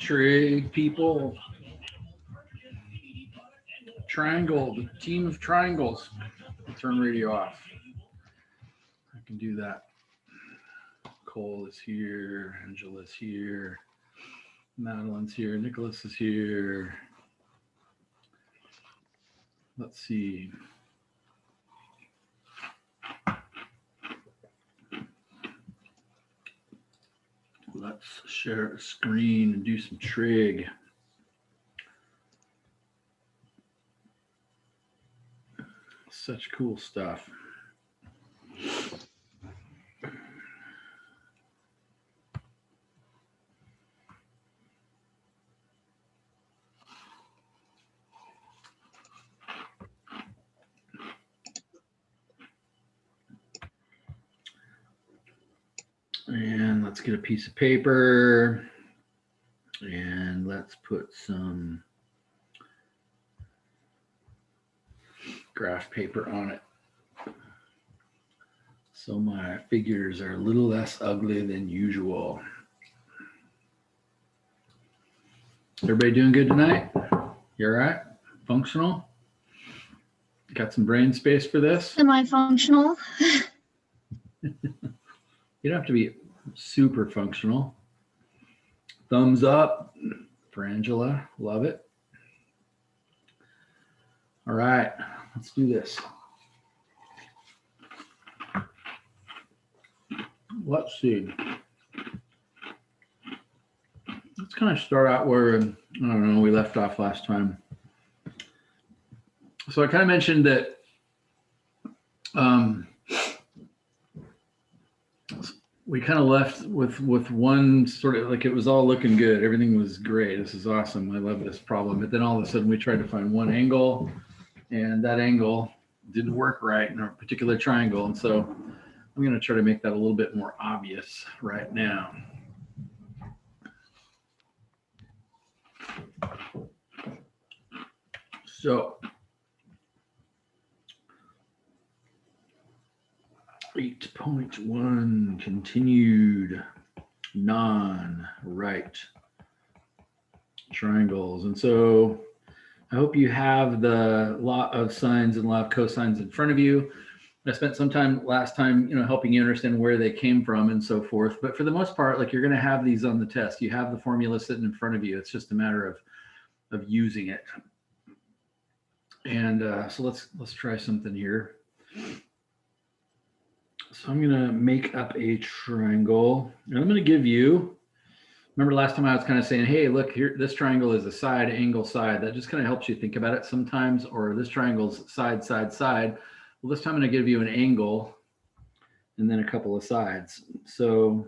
Trig people. Triangle, the team of triangles. Turn radio off. I can do that. Cole is here. Angela's here. Madeline's here. Nicholas is here. Let's see. Let's share a screen and do some trig. Such cool stuff. And let's get a piece of paper and let's put some graph paper on it. So my figures are a little less ugly than usual. Everybody doing good tonight? You all right? Functional? Got some brain space for this? Semi-functional. You don't have to be super functional. Thumbs up for Angela. Love it. All right, let's do this. Let's see. Let's kind of start out where, I don't know, we left off last time. So I kind of mentioned that we kind of left with one sort of like it was all looking good. Everything was great. This is awesome. I love this problem. But then all of a sudden we tried to find one angle and that angle didn't work right in a particular triangle. And so I'm going to try to make that a little bit more obvious right now. So 8.1 continued non-right triangles. And so I hope you have the law of sines and law of cosines in front of you. I spent some time last time, helping you understand where they came from and so forth. But for the most part, like you're going to have these on the test. You have the formula sitting in front of you. It's just a matter of using it. And so let's try something here. So I'm going to make up a triangle, and I'm going to give you, remember last time I was kind of saying, hey, look here, this triangle is a side, angle, side. That just kind of helps you think about it sometimes, or this triangle's side, side, side. Well, this time I'm going to give you an angle and then a couple of sides. So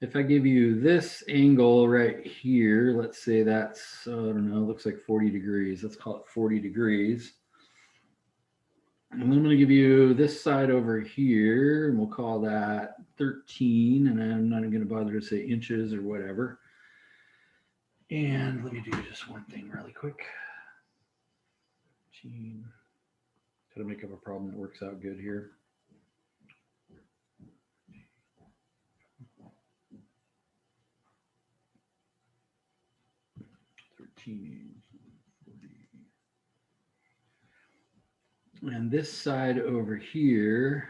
if I give you this angle right here, let's say that's, I don't know, looks like 40 degrees. Let's call it 40 degrees. And then I'm going to give you this side over here, and we'll call that 13. And I'm not going to bother to say inches or whatever. And let me do just one thing really quick. Got to make up a problem that works out good here. And this side over here,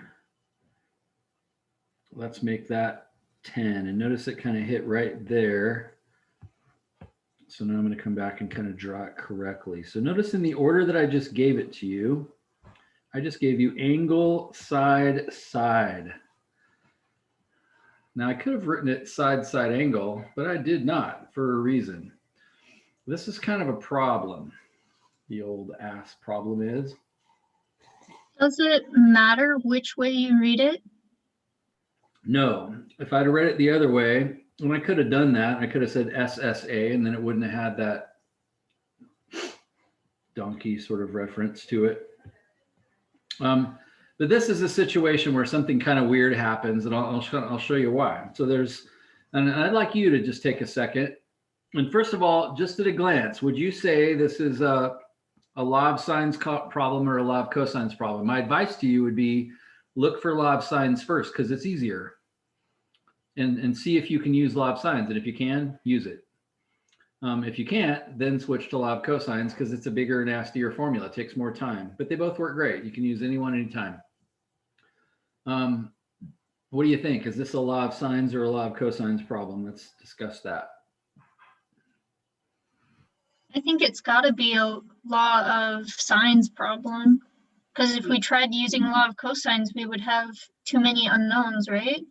let's make that 10. And notice it kind of hit right there. So now I'm going to come back and kind of draw it correctly. So notice in the order that I just gave it to you, I just gave you angle, side, side. Now I could have written it side, side, angle, but I did not for a reason. This is kind of a problem. The old ass problem is. Does it matter which way you read it? No. If I'd read it the other way, and I could have done that, I could have said SSA, and then it wouldn't have had that donkey sort of reference to it. But this is a situation where something kind of weird happens, and I'll show you why. So and I'd like you to just take a second. And first of all, just at a glance, would you say this is a law of sines problem or a law of cosines problem? My advice to you would be look for law of sines first because it's easier. and see if you can use law of sines. And if you can, use it. If you can't, then switch to law of cosines because it's a bigger, nastier formula. It takes more time, but they both work great. You can use any one anytime. What do you think? Is this a law of sines or a law of cosines problem? Let's discuss that. I think it's got to be a law of sines problem. Because if we tried using law of cosines, we would have too many unknowns, right?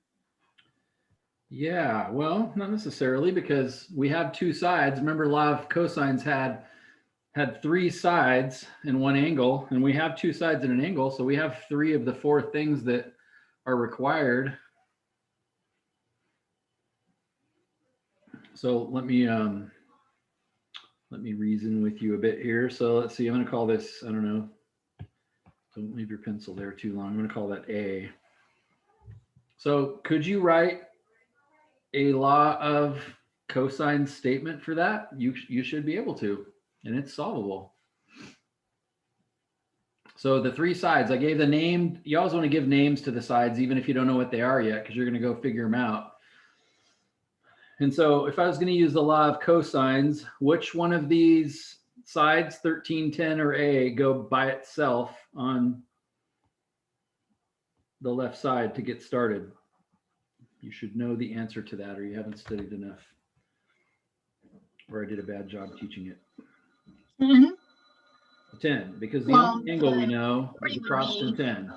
Yeah, well, not necessarily because we have two sides. Remember, law of cosines had three sides in one angle, and we have two sides in an angle, so we have three of the four things that are required. So let me reason with you a bit here. So let's see, I'm going to call this, I don't know, don't leave your pencil there too long. I'm going to call that A. So could you write a law of cosine statement for that? You should be able to, and it's solvable. So the three sides, I gave the name. You always want to give names to the sides, even if you don't know what they are yet, because you're going to go figure them out. And so if I was going to use the law of cosines, which one of these sides, 13, 10, or A, go by itself on the left side to get started? You should know the answer to that, or you haven't studied enough, or I did a bad job teaching it. 10, because the only angle we know is across from 10.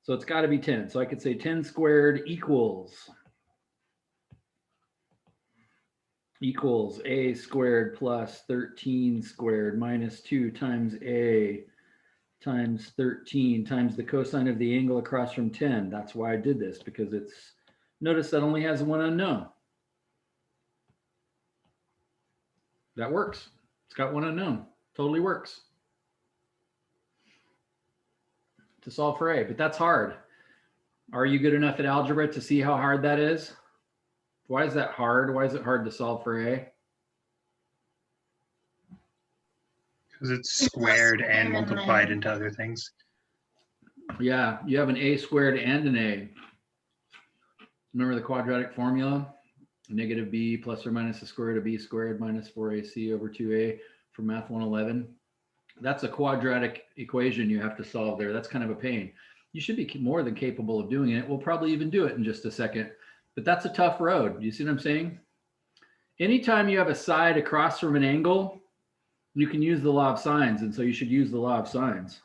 So it's got to be 10. So I could say 10 squared equals A squared plus 13 squared minus 2 times A times 13 times the cosine of the angle across from 10. That's why I did this, because it's, notice that only has one unknown. That works. It's got one unknown. Totally works to solve for A, but that's hard. Are you good enough at algebra to see how hard that is? Why is that hard? Why is it hard to solve for A? Because it's squared and multiplied into other things. Yeah, you have an A squared and an A. Remember the quadratic formula? Negative B plus or minus the square root of B squared minus 4AC over 2A from Math 111. That's a quadratic equation you have to solve there. That's kind of a pain. You should be more than capable of doing it. We'll probably even do it in just a second, but that's a tough road. You see what I'm saying? Anytime you have a side across from an angle, you can use the law of sines, and so you should use the law of sines.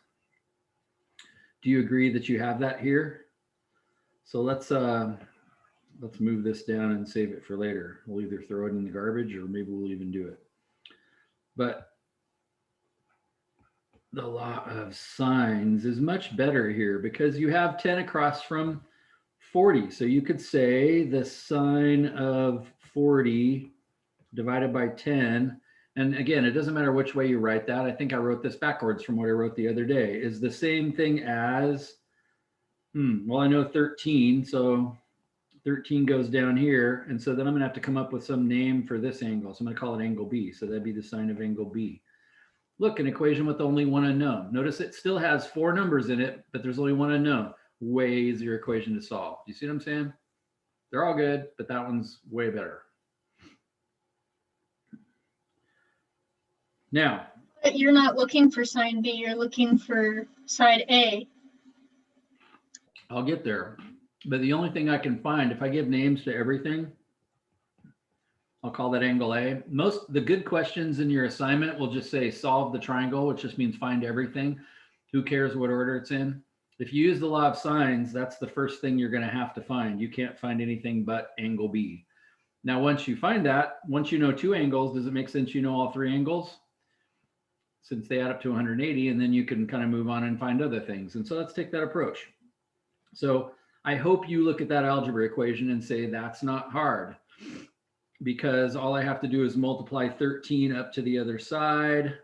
Do you agree that you have that here? So let's move this down and save it for later. We'll either throw it in the garbage or maybe we'll even do it. But the law of sines is much better here because you have 10 across from 40. So you could say the sine of 40 divided by 10. And again, it doesn't matter which way you write that. I think I wrote this backwards from what I wrote the other day, is the same thing as, well, I know 13. So 13 goes down here. And so then I'm going to have to come up with some name for this angle. So I'm going to call it angle B. So that'd be the sine of angle B. Look, an equation with only one unknown. Notice it still has four numbers in it, but there's only one unknown. Way easier equation to solve. You see what I'm saying? They're all good, but that one's way better. Now, but you're not looking for sine B, you're looking for side A. I'll get there. But the only thing I can find, if I give names to everything, I'll call that angle A. The good questions in your assignment will just say solve the triangle, which just means find everything. Who cares what order it's in? If you use the law of sines, that's the first thing you're going to have to find. You can't find anything but angle B. Now, once you find that, once you know two angles, does it make sense you know all three angles? Since they add up to 180, and then you can kind of move on and find other things. And so let's take that approach. So I hope you look at that algebra equation and say that's not hard, because all I have to do is multiply 13 up to the other side.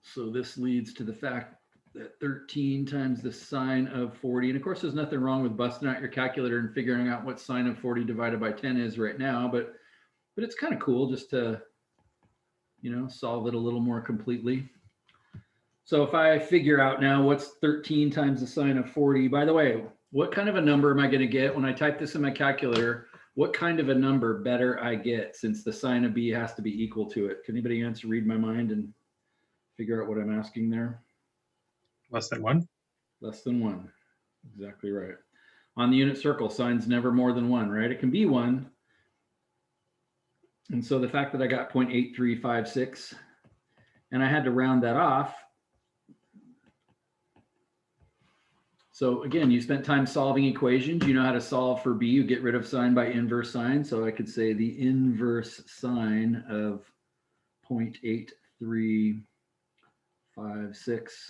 So this leads to the fact that 13 times the sine of 40. And of course, there's nothing wrong with busting out your calculator and figuring out what sine of 40 divided by 10 is right now, but it's kind of cool just to, solve it a little more completely. So if I figure out now what's 13 times the sine of 40, by the way, What kind of a number am I going to get when I type this in my calculator? What kind of a number better I get since the sine of b has to be equal to it? Can anybody read my mind and figure out what I'm asking there? Less than 1? Less than 1. Exactly right. On the unit circle, sine's never more than 1, right? It can be 1. And so the fact that I got 0.8356 and I had to round that off. So again, you spent time solving equations. You know how to solve for b. You get rid of sine by inverse sine. So I could say the inverse sine of 0.8356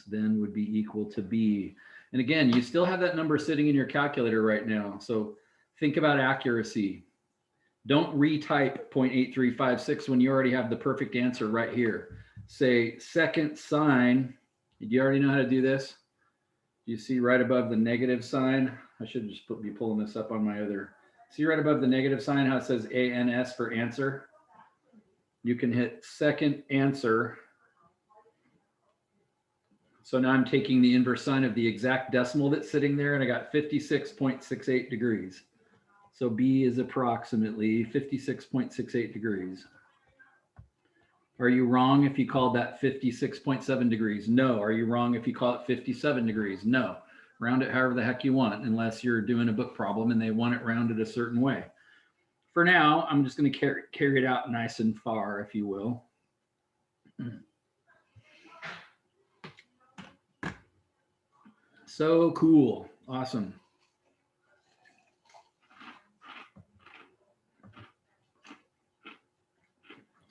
then would be equal to b. And again, you still have that number sitting in your calculator right now. So think about accuracy. Don't retype 0.8356 when you already have the perfect answer right here. Say second sine. Do you already know how to do this? You see right above the negative sign. I should just be pulling this up on my other. See right above the negative sign how it says ANS for answer? You can hit second answer. So now I'm taking the inverse sine of the exact decimal that's sitting there, and I got 56.68 degrees. So B is approximately 56.68 degrees. Are you wrong if you called that 56.7 degrees? No. Are you wrong if you call it 57 degrees? No. Round it however the heck you want, unless you're doing a book problem and they want it rounded a certain way. For now, I'm just going to carry it out nice and far, if you will. So cool. Awesome.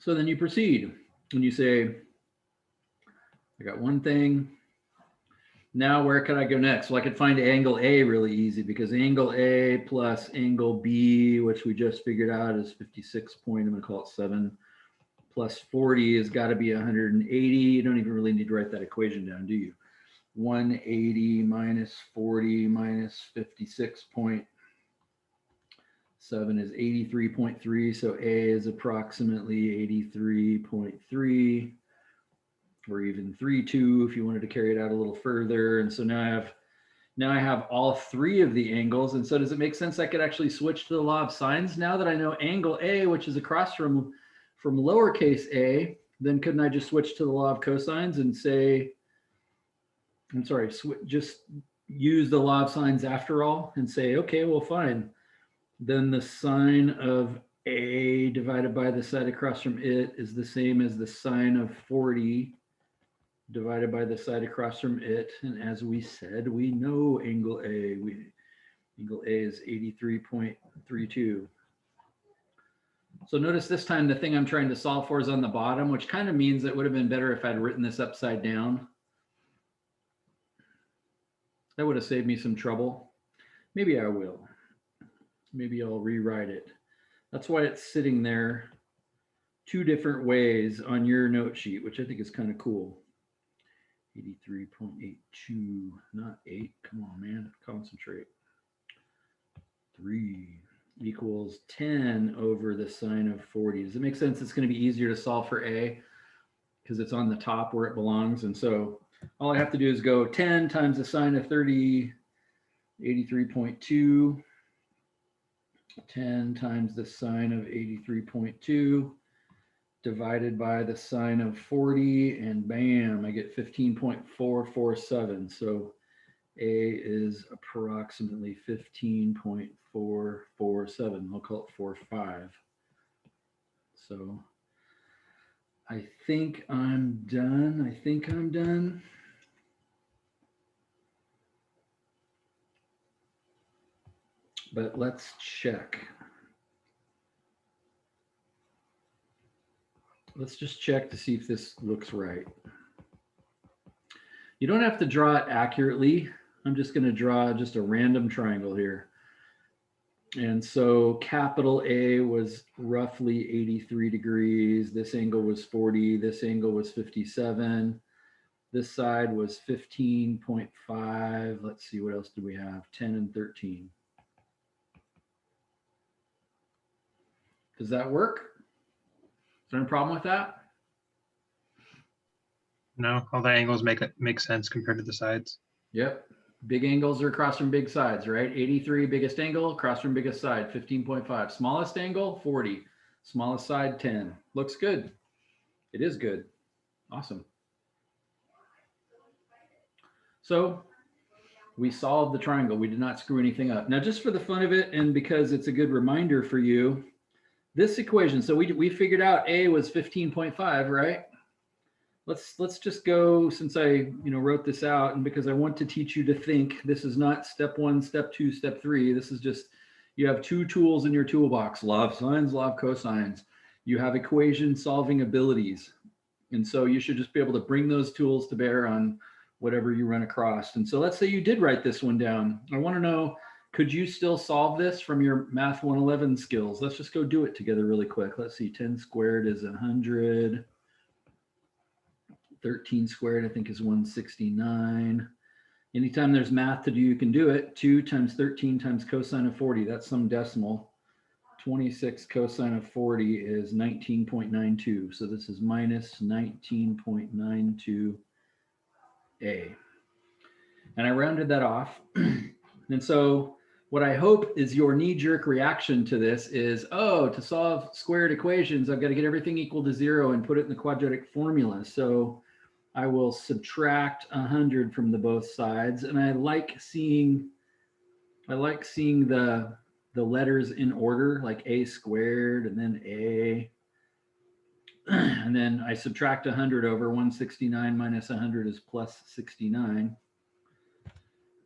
So then you proceed and you say, I got one thing. Now where could I go next? Well, I could find angle A really easy because angle A plus angle B, which we just figured out is 56 point, I'm going to call it 7, plus 40 has got to be 180. You don't even really need to write that equation down, do you? 180 minus 40 minus 56.7 is 83.3. So A is approximately 83.3. or even 3.2 if you wanted to carry it out a little further. And so now I have all three of the angles. And so does it make sense I could actually switch to the law of sines now that I know angle A, which is across from lowercase a, then couldn't I just switch to the law of cosines and say, I'm sorry, just use the law of sines after all and say, okay, well, fine. Then the sine of A divided by the side across from it is the same as the sine of 40 divided by the side across from it. And as we said, we know angle A. Angle A is 83.32. So notice this time the thing I'm trying to solve for is on the bottom, which kind of means it would have been better if I'd written this upside down. That would have saved me some trouble. Maybe I will. Maybe I'll rewrite it. That's why it's sitting there two different ways on your note sheet, which I think is kind of cool. 83.82, not 8. Come on, man, concentrate. 3 equals 10 over the sine of 40. Does it make sense? It's going to be easier to solve for A because it's on the top where it belongs. And so all I have to do is go 10 times the sine of 30, 83.2. 10 times the sine of 83.2 divided by the sine of 40, and bam, I get 15.447. So A is approximately 15.447. I'll call it 45. So I think I'm done. But let's check. Let's just check to see if this looks right. You don't have to draw it accurately. I'm just going to draw just a random triangle here. And so capital A was roughly 83 degrees. This angle was 40. This angle was 57. This side was 15.5. Let's see, what else do we have? 10 and 13. Does that work? Is there any problem with that? No, all the angles make sense compared to the sides. Yep. Big angles are across from big sides, right? 83, biggest angle, across from biggest side, 15.5. Smallest angle, 40. Smallest side, 10. Looks good. It is good. Awesome. So we solved the triangle. We did not screw anything up. Now, just for the fun of it, and because it's a good reminder for you, this equation, so we figured out A was 15.5, right? Let's just go, since I wrote this out, and because I want to teach you to think. This is not step 1, step 2, step 3. This is just, you have 2 tools in your toolbox: law of sines, law of cosines. You have equation solving abilities, and so you should just be able to bring those tools to bear on whatever you run across. And so let's say you did write this one down. I want to know, could you still solve this from your Math 111 skills? Let's just go do it together really quick. Let's see, 10 squared is 100. 13 squared, I think, is 169. Anytime there's math to do, you can do it. 2 times 13 times cosine of 40, that's some decimal. 26 cosine of 40 is 19.92. So this is minus 19.92a. And I rounded that off. And so what I hope is your knee-jerk reaction to this is, oh, to solve squared equations, I've got to get everything equal to 0 and put it in the quadratic formula. So I will subtract 100 from the both sides. And I like seeing the letters in order, like a squared and then a. And then I subtract 100 over 169 minus 100 is plus 69.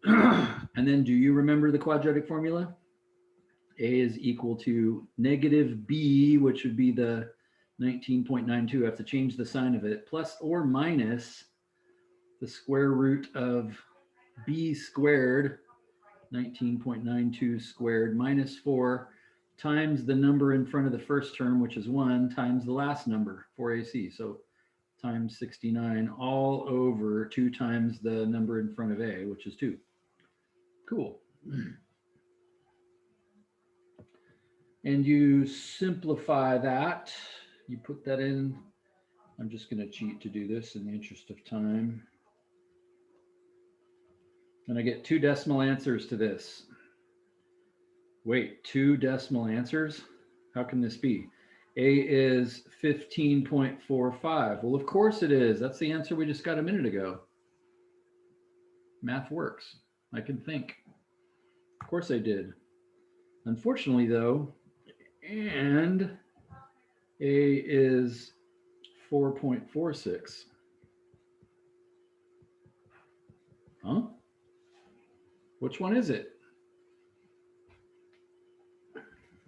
And then do you remember the quadratic formula? A is equal to negative b, which would be the 19.92. I have to change the sign of it, plus or minus the square root of b squared, 19.92 squared, minus 4 times the number in front of the first term, which is 1, times the last number, 4ac. So times 69 all over 2 times the number in front of a, which is 2. Cool. And you simplify that. You put that in. I'm just going to cheat to do this in the interest of time. And I get 2 decimal answers to this. Wait, 2 decimal answers? How can this be? A is 15.45. Well, of course it is. That's the answer we just got a minute ago. Math works. I can think. Of course I did. Unfortunately, though, and A is 4.46. Huh? Which one is it?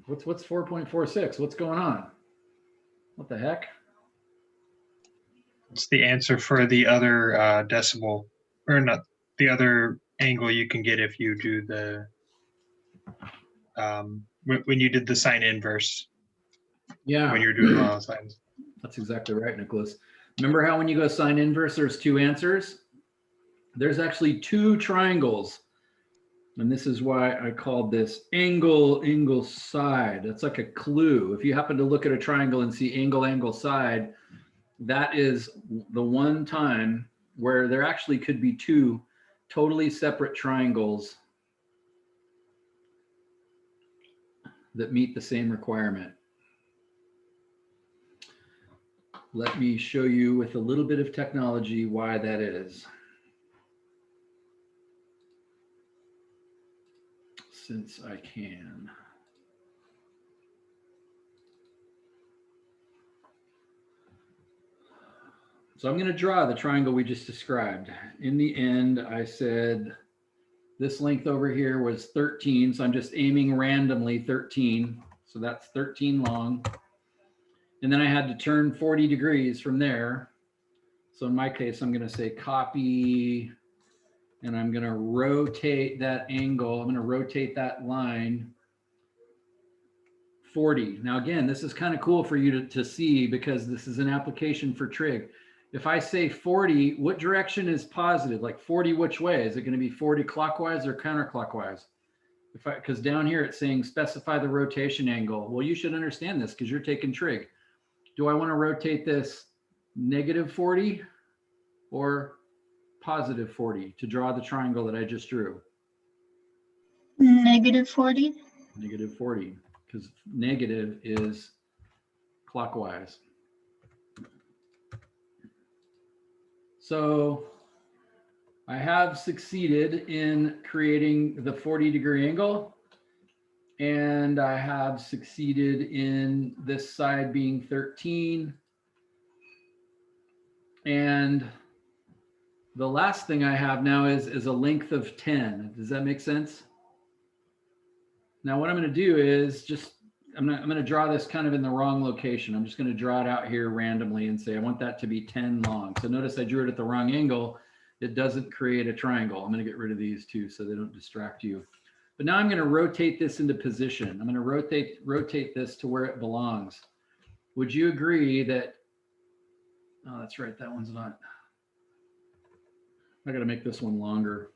What's 4.46? What's going on? What the heck? It's the answer for the other decimal, or not the other angle you can get if you do the when you did the sine inverse. Yeah. When you're doing law of sines. That's exactly right, Nicholas. Remember how when you go sine inverse, there's 2 answers? There's actually 2 triangles. And this is why I called this angle, side. That's like a clue. If you happen to look at a triangle and see angle, side, that is the one time where there actually could be 2 totally separate triangles that meet the same requirement. Let me show you with a little bit of technology why that is. Since I can. So I'm going to draw the triangle we just described. In the end, I said this length over here was 13. So I'm just aiming randomly 13. So that's 13 long. And then I had to turn 40 degrees from there. So in my case, I'm going to say copy, and I'm going to rotate that angle. I'm going to rotate that line 40. Now, again, this is kind of cool for you to see because this is an application for trig. If I say 40, what direction is positive? Like 40 which way? Is it going to be 40 clockwise or counterclockwise? Because down here it's saying specify the rotation angle. Well, you should understand this because you're taking trig. Do I want to rotate this negative 40 or positive 40 to draw the triangle that I just drew? Negative 40. Negative 40, because negative is clockwise. So I have succeeded in creating the 40-degree angle, and I have succeeded in this side being 13. And the last thing I have now is a length of 10. Does that make sense? Now what I'm going to do is I'm going to draw this kind of in the wrong location. I'm just going to draw it out here randomly and say I want that to be 10 long. So notice I drew it at the wrong angle. It doesn't create a triangle. I'm going to get rid of these two so they don't distract you. But now I'm going to rotate this into position. I'm going to rotate this to where it belongs. Would you agree that, oh, that's right, that one's not. I got to make this one longer.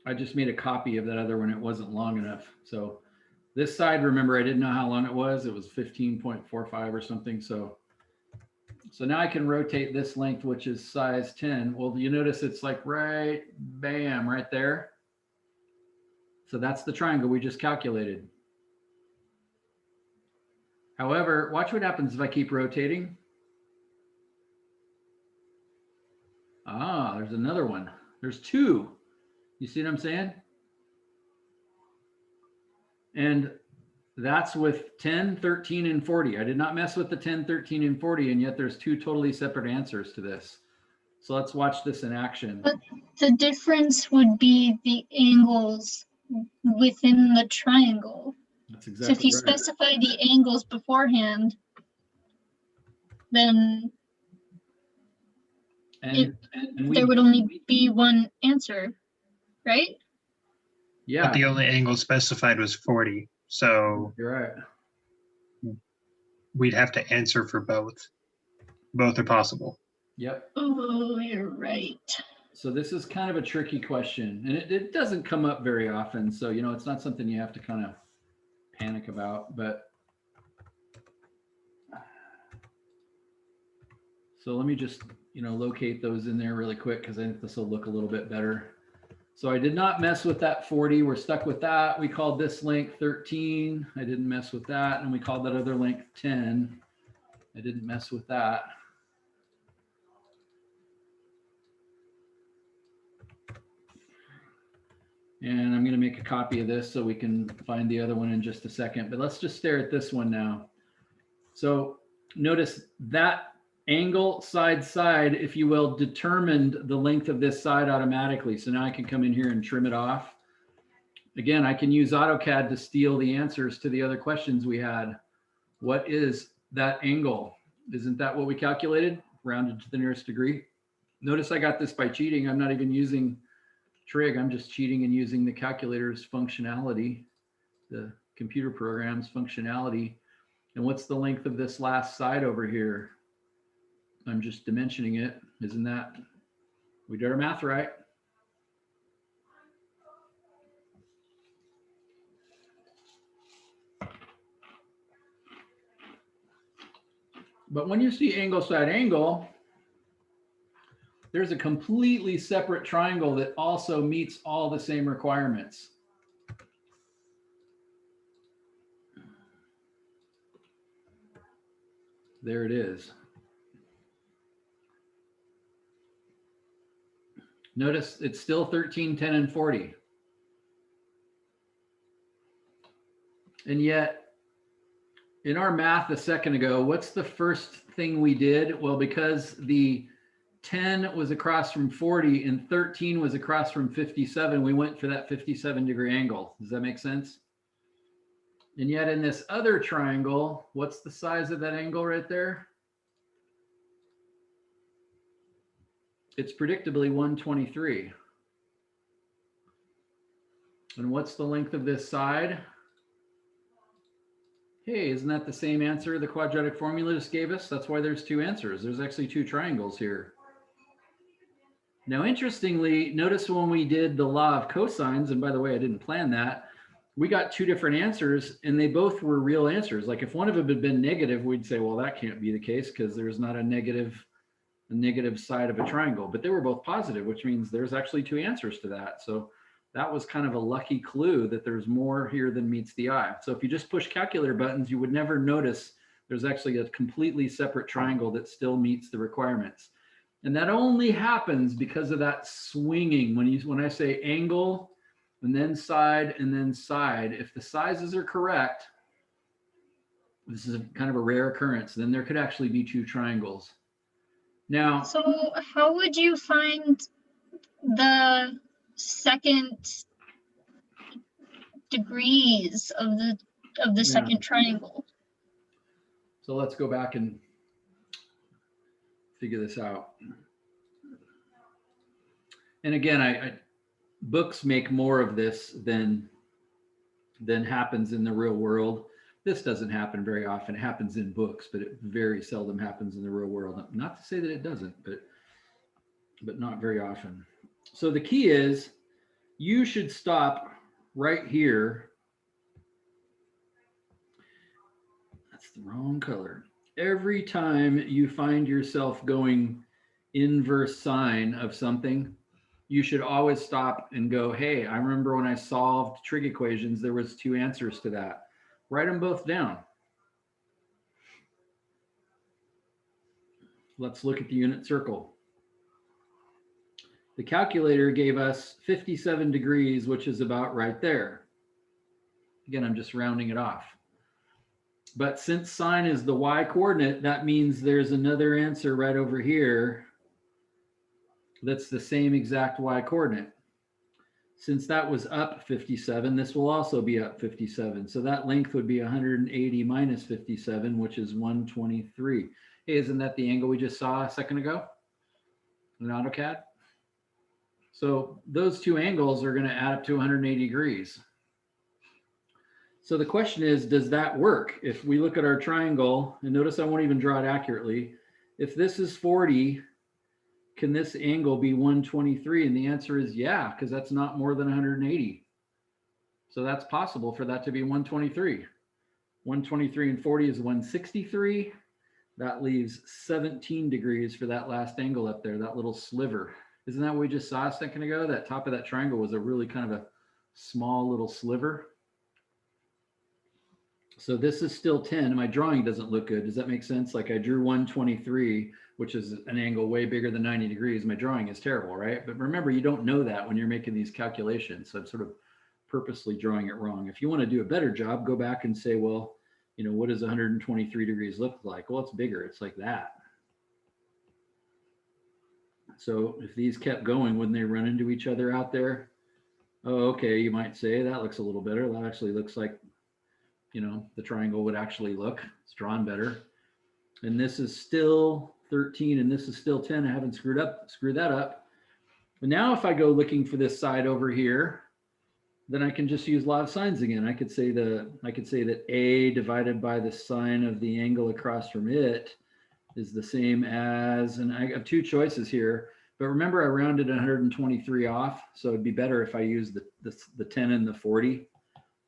I just made a copy of that other one. It wasn't long enough. So this side, remember, I didn't know how long it was. It was 15.45 or something. So now I can rotate this length, which is size 10. Well, you notice it's like right, bam, right there. So that's the triangle we just calculated. However, watch what happens if I keep rotating. Ah, there's another one. There's two. You see what I'm saying? And that's with 10, 13, and 40. I did not mess with the 10, 13, and 40, and yet there's two totally separate answers to this. So let's watch this in action. But the difference would be the angles within the triangle. That's So if exactly you right. specify the angles beforehand, then And there would only be one answer, right? Yeah, But the only angle specified was 40. So you're right. we'd have to answer for both. Both are possible. Yep. Oh, you're right. So this is kind of a tricky question, and it doesn't come up very often. So, you know, it's not something you have to kind of panic about, but so let me just, you know, locate those in there really quick because I think this will look a little bit better. So I did not mess with that 40. We're stuck with that. We called this length 13. I didn't mess with that. And we called that other length 10. I didn't mess with that. And I'm going to make a copy of this so we can find the other one in just a second. But let's just stare at this one now. So notice that angle side, if you will, determined the length of this side automatically. So now I can come in here and trim it off. Again, I can use AutoCAD to steal the answers to the other questions we had. What is that angle? Isn't that what we calculated? Rounded to the nearest degree. Notice I got this by cheating. I'm not even using trig. I'm just cheating and using the calculator's functionality, the computer program's functionality. And what's the length of this last side over here? I'm just dimensioning it. Isn't that, we did our math right? But when you see angle side angle, there's a completely separate triangle that also meets all the same requirements. There it is. Notice it's still 13, 10, and 40. And yet, in our math a second ago, what's the first thing we did? Well, because the 10 was across from 40 and 13 was across from 57, we went for that 57-degree angle. Does that make sense? And yet in this other triangle, what's the size of that angle right there? It's predictably 123. And what's the length of this side? Hey, isn't that the same answer the quadratic formula just gave us? That's why there's two answers. There's actually two triangles here. Now, interestingly, notice when we did the law of cosines, and by the way, I didn't plan that, we got two different answers and they both were real answers. Like if one of them had been negative, we'd say, well, that can't be the case because there's not a negative the negative side of a triangle, but they were both positive, which means there's actually two answers to that. So that was kind of a lucky clue that there's more here than meets the eye. So if you just push calculator buttons, you would never notice there's actually a completely separate triangle that still meets the requirements. And that only happens because of that swinging. When I say angle and then side, if the sizes are correct, this is kind of a rare occurrence, then there could actually be two triangles. Now, So how would you find the second degrees of the second triangle? so let's go back and figure this out. And again, books make more of this than happens in the real world. This doesn't happen very often. It happens in books, but it very seldom happens in the real world. Not to say that it doesn't, but not very often. So the key is you should stop right here. That's the wrong color. Every time you find yourself going inverse sine of something, you should always stop and go, hey, I remember when I solved trig equations, there was two answers to that. Write them both down. Let's look at the unit circle. The calculator gave us 57 degrees, which is about right there. Again, I'm just rounding it off. But since sine is the y coordinate, that means there's another answer right over here that's the same exact y coordinate. Since that was up 57, this will also be up 57. So that length would be 180 minus 57, which is 123. Hey, isn't that the angle we just saw a second ago in AutoCAD? So those two angles are going to add up to 180 degrees. So the question is, does that work? If we look at our triangle, and notice I won't even draw it accurately. If this is 40, can this angle be 123? And the answer is yeah, because that's not more than 180. So that's possible for that to be 123. 123 and 40 is 163. That leaves 17 degrees for that last angle up there, that little sliver. Isn't that what we just saw a second ago? That top of that triangle was a really kind of a small little sliver. So this is still 10. My drawing doesn't look good. Does that make sense? Like I drew 123, which is an angle way bigger than 90 degrees. My drawing is terrible, right? But remember, you don't know that when you're making these calculations. So I'm sort of purposely drawing it wrong. If you want to do a better job, go back and say, well, you know, what does 123 degrees look like? Well, it's bigger. It's like that. So if these kept going, wouldn't they run into each other out there? Oh, okay, you might say that looks a little better. That actually looks like, you know, the triangle would actually look. It's drawn better. And this is still 13 and this is still 10. I haven't screwed that up. But now if I go looking for this side over here, then I can just use law of sines again. I could say that A divided by the sine of the angle across from it is the same as, and I have two choices here, but remember I rounded 123 off. So it'd be better if I used the 10 and the 40,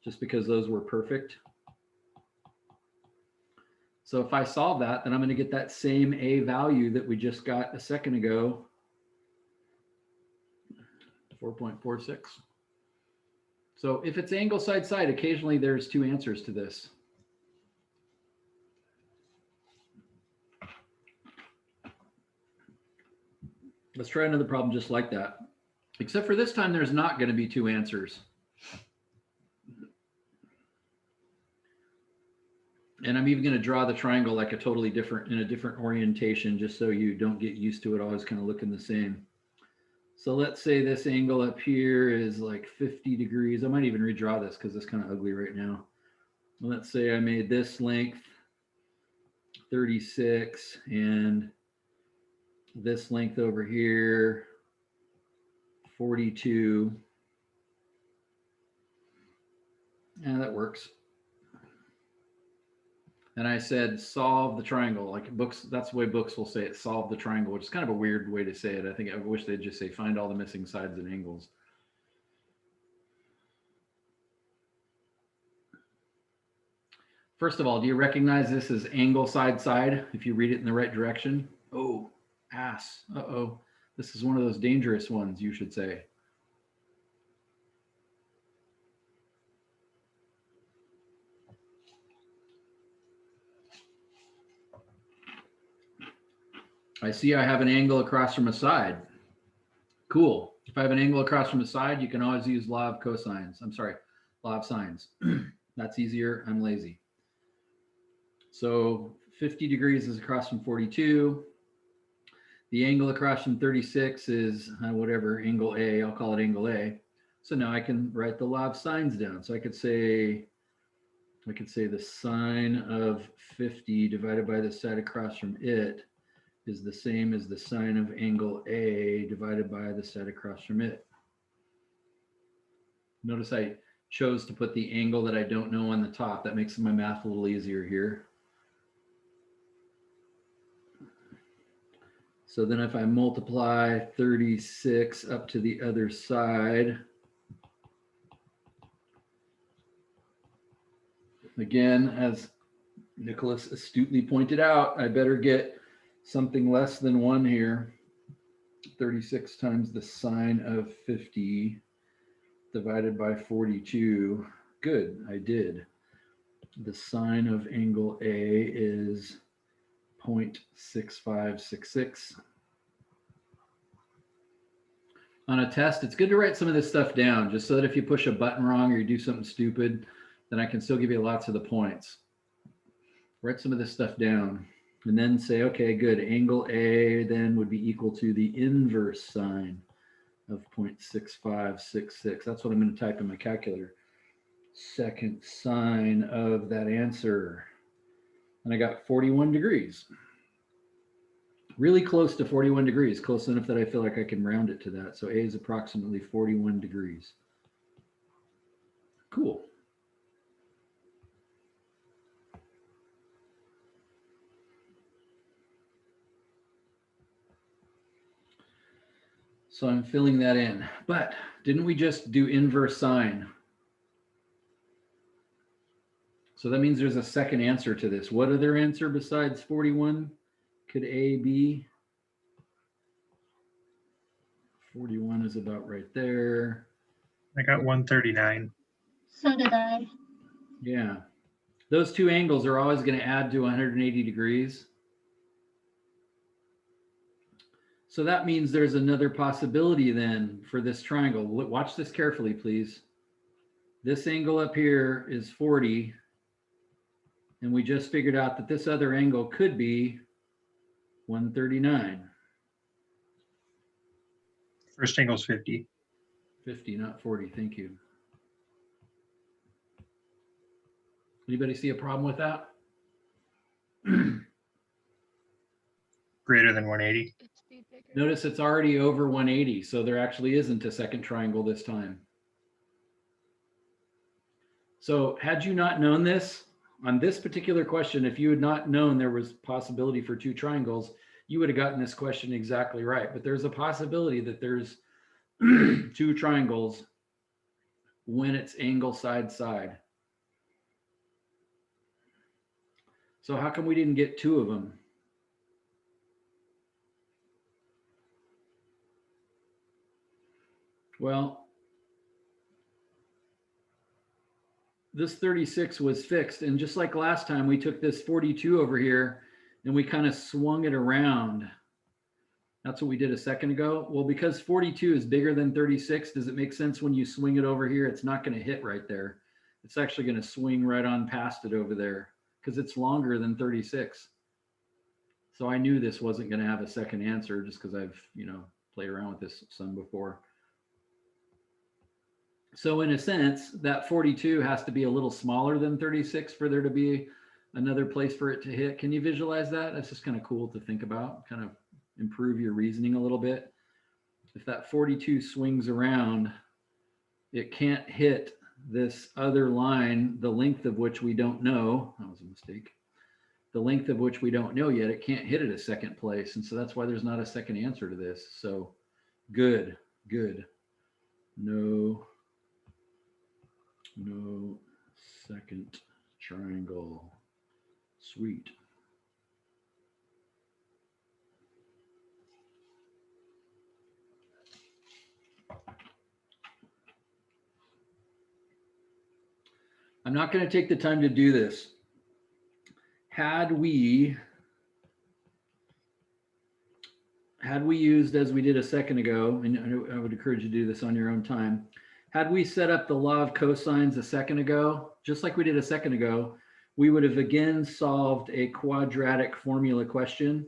just because those were perfect. So if I solve that, then I'm going to get that same A value that we just got a second ago, 4.46. So if it's angle side side, occasionally there's two answers to this. Let's try another problem just like that. Except for this time, there's not going to be two answers. And I'm even going to draw the triangle like a totally different, in a different orientation, just so you don't get used to it always kind of looking the same. So let's say this angle up here is like 50 degrees. I might even redraw this because it's kind of ugly right now. Let's say I made this length 36 and this length over here 42. Yeah, that works. And I said, solve the triangle. Like books, that's the way books will say it, solve the triangle, which is kind of a weird way to say it. I wish they'd just say, find all the missing sides and angles. First of all, do you recognize this as angle side side if you read it in the right direction? Oh, Ass. Uh-oh. This is one of those dangerous ones, you should say. I see I have an angle across from a side. Cool. If I have an angle across from a side, you can always use law of cosines. I'm sorry, law of sines. That's easier. I'm lazy. So 50 degrees is across from 42. The angle across from 36 is whatever, angle A. I'll call it angle A. So now I can write the law of sines down. So I could say the sine of 50 divided by the side across from it is the same as the sine of angle A divided by the side across from it. Notice I chose to put the angle that I don't know on the top. That makes my math a little easier here. So then if I multiply 36 up to the other side, again, as Nicholas astutely pointed out, I better get something less than 1 here. 36 times the sine of 50 divided by 42. Good, I did. The sine of angle A is 0.6566. On a test, it's good to write some of this stuff down just so that if you push a button wrong or you do something stupid, then I can still give you lots of the points. Write some of this stuff down and then say, okay, good. Angle A then would be equal to the inverse sine of 0.6566. That's what I'm going to type in my calculator. Second sine of that answer. And I got 41 degrees. Really close to 41 degrees, close enough that I feel like I can round it to that. So A is approximately 41 degrees. Cool. So I'm filling that in. But didn't we just do inverse sine? So that means there's a second answer to this. What other answer besides 41 could A be? 41 is about right there. I got 139. So did I. Yeah. Those two angles are always going to add to 180 degrees. So that means there's another possibility then for this triangle. Watch this carefully, please. This angle up here is 40. And we just figured out that this other angle could be 139. First angle's 50. 50, not 40. Thank you. Anybody see a problem with that? Greater than 180. Notice it's already over 180, so there actually isn't a second triangle this time. So had you not known this, on this particular question, if you had not known there was possibility for two triangles, you would have gotten this question exactly right. But there's a possibility that there's two triangles when it's angle side side. So how come we didn't get two of them? Well, this 36 was fixed. And just like last time, we took this 42 over here and we kind of swung it around. That's what we did a second ago. Well, because 42 is bigger than 36, does it make sense when you swing it over here? It's not going to hit right there. It's actually going to swing right on past it over there because it's longer than 36. So I knew this wasn't going to have a second answer just because I've, played around with this some before. So in a sense, that 42 has to be a little smaller than 36 for there to be another place for it to hit. Can you visualize that? That's just kind of cool to think about, kind of improve your reasoning a little bit. If that 42 swings around, it can't hit this other line, the length of which we don't know. That was a mistake. The length of which we don't know yet. It can't hit it a second place. And so that's why there's not a second answer to this. So good. No second triangle. Sweet. I'm not going to take the time to do this. Had we used, as we did a second ago, and I would encourage you to do this on your own time, had we set up the law of cosines a second ago, just like we did a second ago, we would have again solved a quadratic formula question,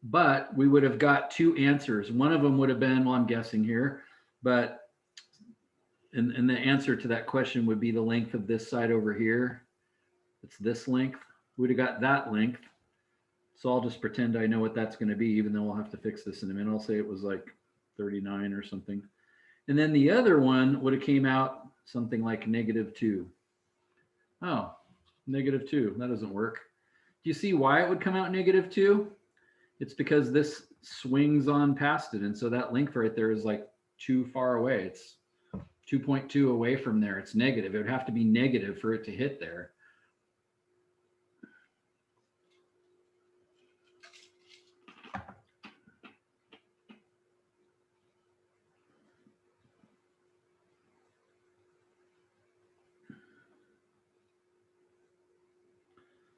but we would have got two answers. One of them would have been, well, I'm guessing here, but and the answer to that question would be the length of this side over here. It's this length. We'd have got that length. So I'll just pretend I know what that's going to be, even though we'll have to fix this in a minute. I'll say it was like 39 or something. And then the other one would have came out something like -2. Oh, -2. That doesn't work. Do you see why it would come out -2? It's because this swings on past it. And so that length right there is like too far away. It's 2.2 away from there. It's negative. It would have to be negative for it to hit there.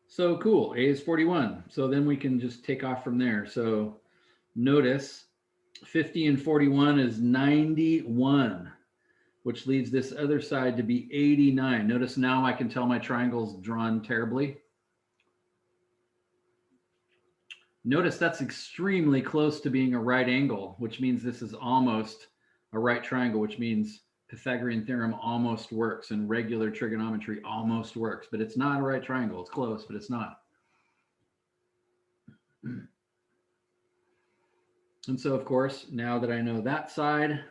So cool, A is 41. So then we can just take off from there. So notice 50 and 41 is 91, which leaves this other side to be 89. Notice now I can tell my triangle's drawn terribly. Notice that's extremely close to being a right angle, which means this is almost a right triangle, which means Pythagorean theorem almost works and regular trigonometry almost works, but it's not a right triangle. It's close, but it's not. And so, of course, now that I know that side,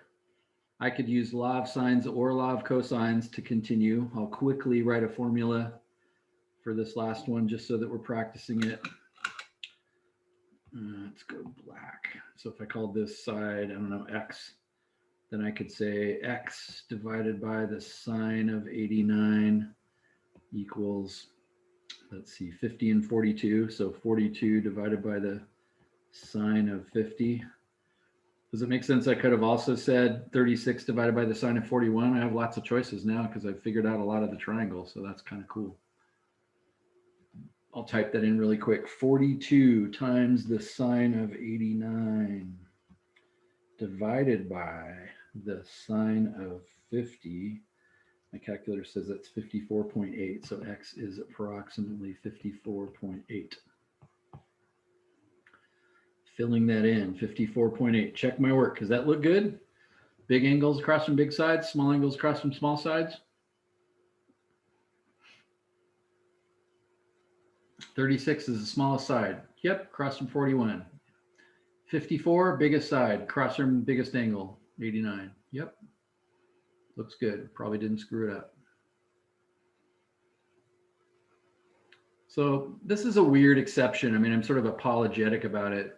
I could use law of sines or law of cosines to continue. I'll quickly write a formula for this last one just so that we're practicing it. Let's go black. So if I called this side, I don't know, x, then I could say x divided by the sine of 89 equals, let's see, 50 and 42. So 42 divided by the sine of 50. Does it make sense? I could have also said 36 divided by the sine of 41. I have lots of choices now because I've figured out a lot of the triangles. So that's kind of cool. I'll type that in really quick. 42 times the sine of 89 divided by the sine of 50. My calculator says that's 54.8. So x is approximately 54.8. Filling that in, 54.8. Check my work. Does that look good? Big angles across from big sides, small angles across from small sides. 36 is the smallest side. Yep, across from 41. 54, biggest side, across from biggest angle, 89. Yep, looks good. Probably didn't screw it up. So this is a weird exception. I mean, I'm sort of apologetic about it.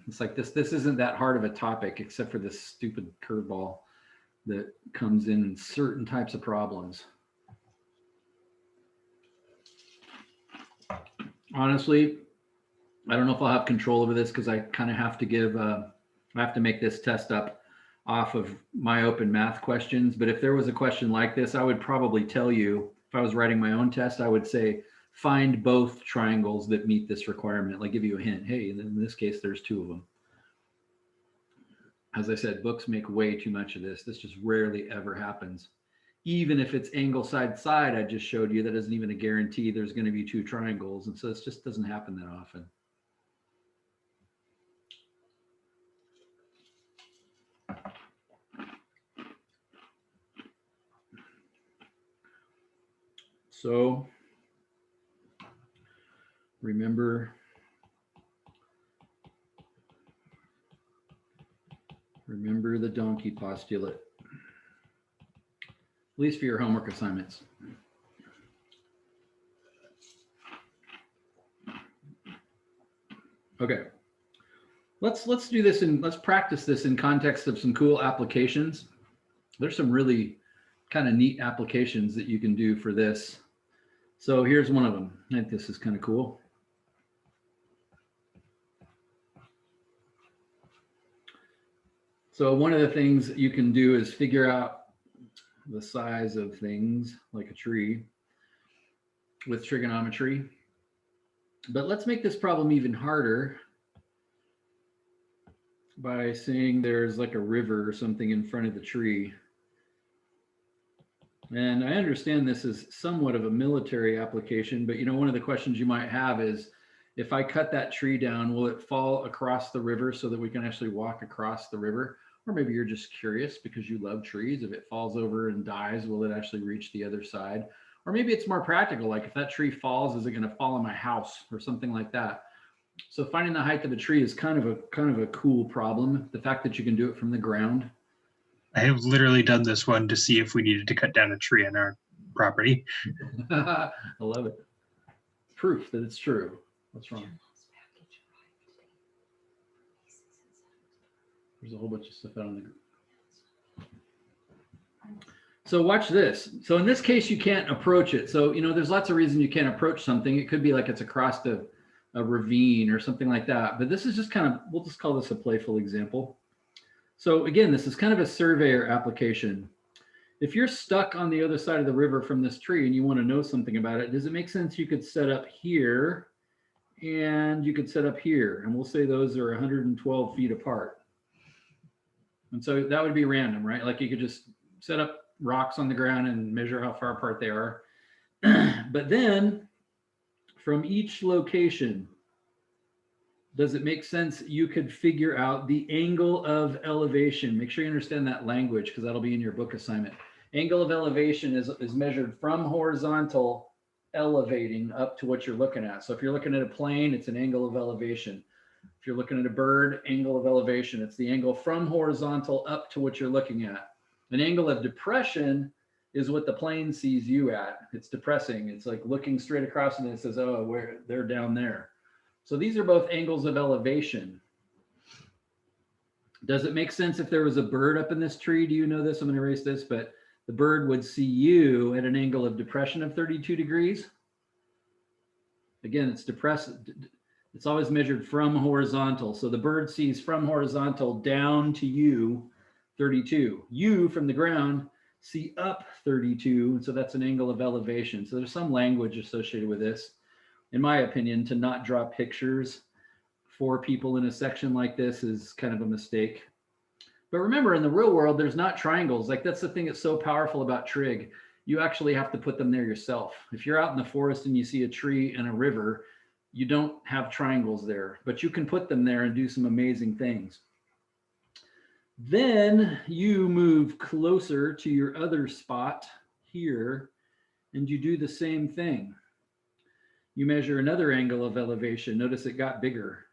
It's like this isn't that hard of a topic except for this stupid curveball that comes in certain types of problems. Honestly, I don't know if I'll have control over this because I kind of have to give, I have to make this test up off of my open math questions. But if there was a question like this, I would probably tell you, if I was writing my own test, I would say, find both triangles that meet this requirement. Like give you a hint. Hey, in this case, there's two of them. As I said, books make way too much of this. This just rarely ever happens. Even if it's angle side side, I just showed you, that isn't even a guarantee there's going to be two triangles. And so it just doesn't happen that often. So remember the donkey postulate, at least for your homework assignments. Okay, let's do this and let's practice this in context of some cool applications. There's some really kind of neat applications that you can do for this. So here's one of them. I think this is kind of cool. So one of the things you can do is figure out the size of things like a tree with trigonometry. But let's make this problem even harder by saying there's like a river or something in front of the tree. And I understand this is somewhat of a military application, but one of the questions you might have is, if I cut that tree down, will it fall across the river so that we can actually walk across the river? Or maybe you're just curious because you love trees. If it falls over and dies, will it actually reach the other side? Or maybe it's more practical, like if that tree falls, is it going to fall on my house or something like that? So finding the height of a tree is kind of a cool problem. The fact that you can do it from the ground. I have literally done this one to see if we needed to cut down a tree on our property. I love it. Proof that it's true. What's wrong? There's a whole bunch of stuff out on the group. So watch this. So in this case, you can't approach it. So, there's lots of reasons you can't approach something. It could be like it's across a ravine or something like that. But this is just we'll just call this a playful example. So again, this is kind of a surveyor application. If you're stuck on the other side of the river from this tree and you want to know something about it, does it make sense you could set up here and you could set up here? And we'll say those are 112 feet apart. And so that would be random, right? Like you could just set up rocks on the ground and measure how far apart they are. But then from each location, does it make sense you could figure out the angle of elevation? Make sure you understand that language because that'll be in your book assignment. Angle of elevation is measured from horizontal elevating up to what you're looking at. So if you're looking at a plane, it's an angle of elevation. If you're looking at a bird, angle of elevation, it's the angle from horizontal up to what you're looking at. An angle of depression is what the plane sees you at. It's depressing. It's like looking straight across and it says, oh, they're down there. So these are both angles of elevation. Does it make sense if there was a bird up in this tree? Do you know this? I'm going to erase this, but the bird would see you at an angle of depression of 32 degrees. Again, it's depressed. It's always measured from horizontal. So the bird sees from horizontal down to you 32. You from the ground see up 32. And so that's an angle of elevation. So there's some language associated with this. In my opinion, to not draw pictures for people in a section like this is kind of a mistake. But remember, in the real world, there's not triangles. Like that's the thing that's so powerful about trig. You actually have to put them there yourself. If you're out in the forest and you see a tree and a river, you don't have triangles there, but you can put them there and do some amazing things. Then you move closer to your other spot here and you do the same thing. You measure another angle of elevation. Notice it got bigger.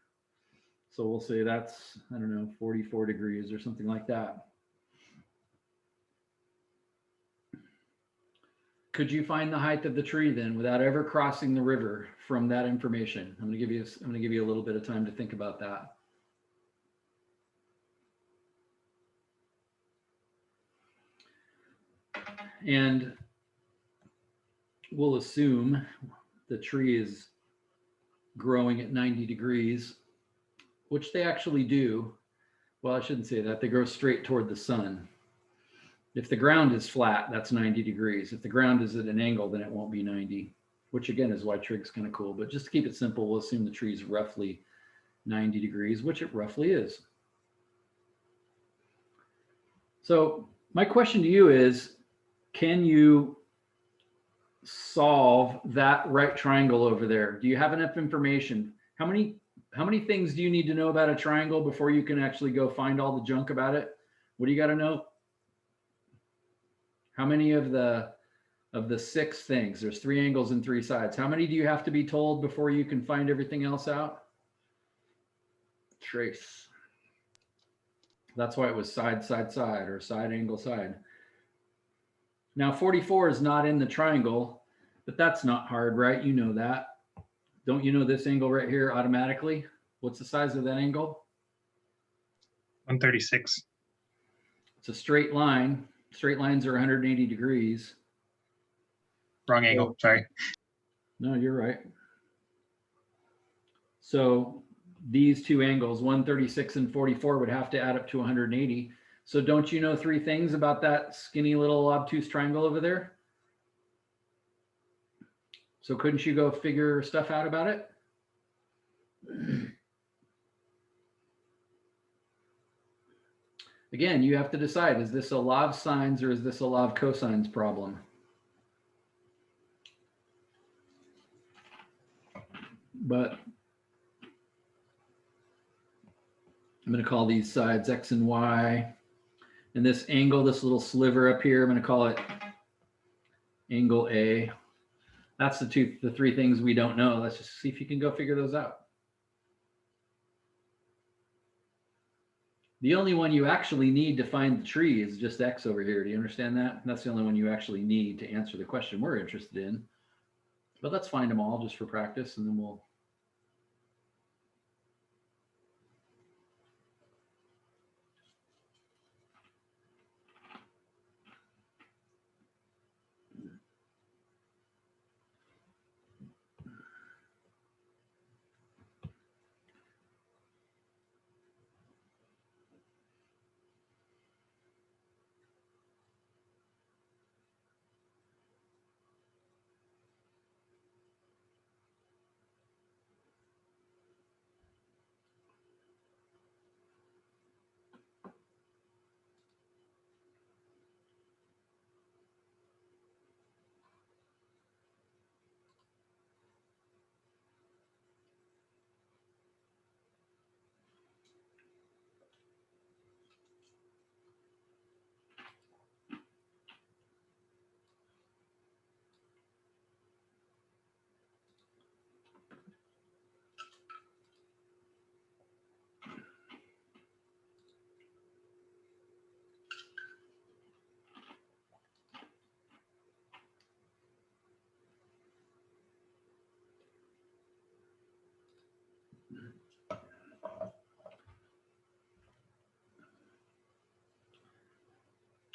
So we'll say that's, 44 degrees or something like that. Could you find the height of the tree then without ever crossing the river from that information? I'm going to give you a little bit of time to think about that. And we'll assume the tree is growing at 90 degrees, which they actually do. Well, I shouldn't say that. They grow straight toward the sun. If the ground is flat, that's 90 degrees. If the ground is at an angle, then it won't be 90, which again is why trig's kind of cool. But just to keep it simple, we'll assume the tree is roughly 90 degrees, which it roughly is. So my question to you is, can you solve that right triangle over there? Do you have enough information? How many things do you need to know about a triangle before you can actually go find all the junk about it? What do you got to know? How many of the 6 things? There's 3 angles and 3 sides. How many do you have to be told before you can find everything else out? Trace. That's why it was side, side, side, or side, angle, side. Now 44 is not in the triangle, but that's not hard, right? You know that. Don't you know this angle right here automatically? What's the size of that angle? 136. It's a straight line. Straight lines are 180 degrees. Wrong angle, sorry. No, you're right. So these 2 angles, 136 and 44, would have to add up to 180. So don't you know 3 things about that skinny little obtuse triangle over there? So couldn't you go figure stuff out about it? Again, you have to decide, is this a law of sines or is this a law of cosines problem? But I'm going to call these sides X and Y. And this angle, this little sliver up here, I'm going to call it angle A. That's the 3 things we don't know. Let's just see if you can go figure those out. The only one you actually need to find the tree is just X over here. Do you understand that? That's the only one you actually need to answer the question we're interested in. But let's find them all just for practice, and then we'll.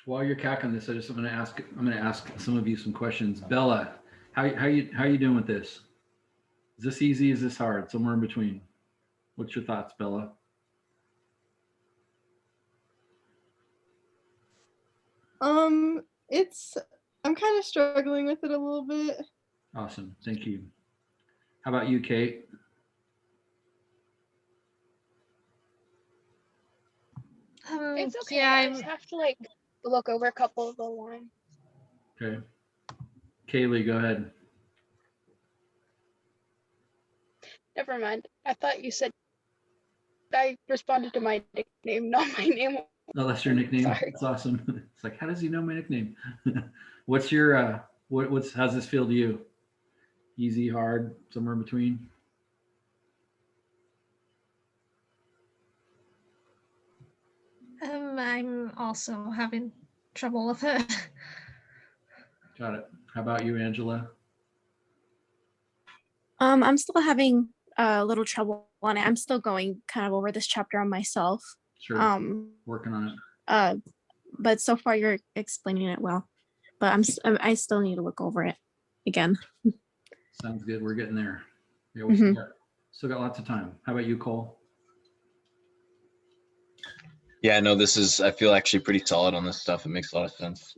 While you're calculating this, I'm going to ask some of you some questions. Bella, how you doing with this? Is this easy? Is this hard? Somewhere in between. What's your thoughts, Bella? I'm kind of struggling with it a little bit. Awesome. Thank you. How about you, Kate? It's okay. Yeah, I just have to like look over a couple of the lines. Okay. Kaylee, go ahead. Never mind. I thought you said I responded to my nickname, not my name. Oh, that's your nickname. Sorry. That's awesome. It's like, how does he know my nickname? What's your how's this feel to you? Easy, hard, somewhere in between? I'm also having trouble with it. Got it. How about you, Angela? I'm still having a little trouble on it. I'm still going kind of over this chapter on myself. Sure. Working on it. But so far you're explaining it well. But I still need to look over it again. Sounds good. We're getting there. Yeah, we still got lots of time. How about you, Cole? Yeah, no, I feel actually pretty solid on this stuff. It makes a lot of sense.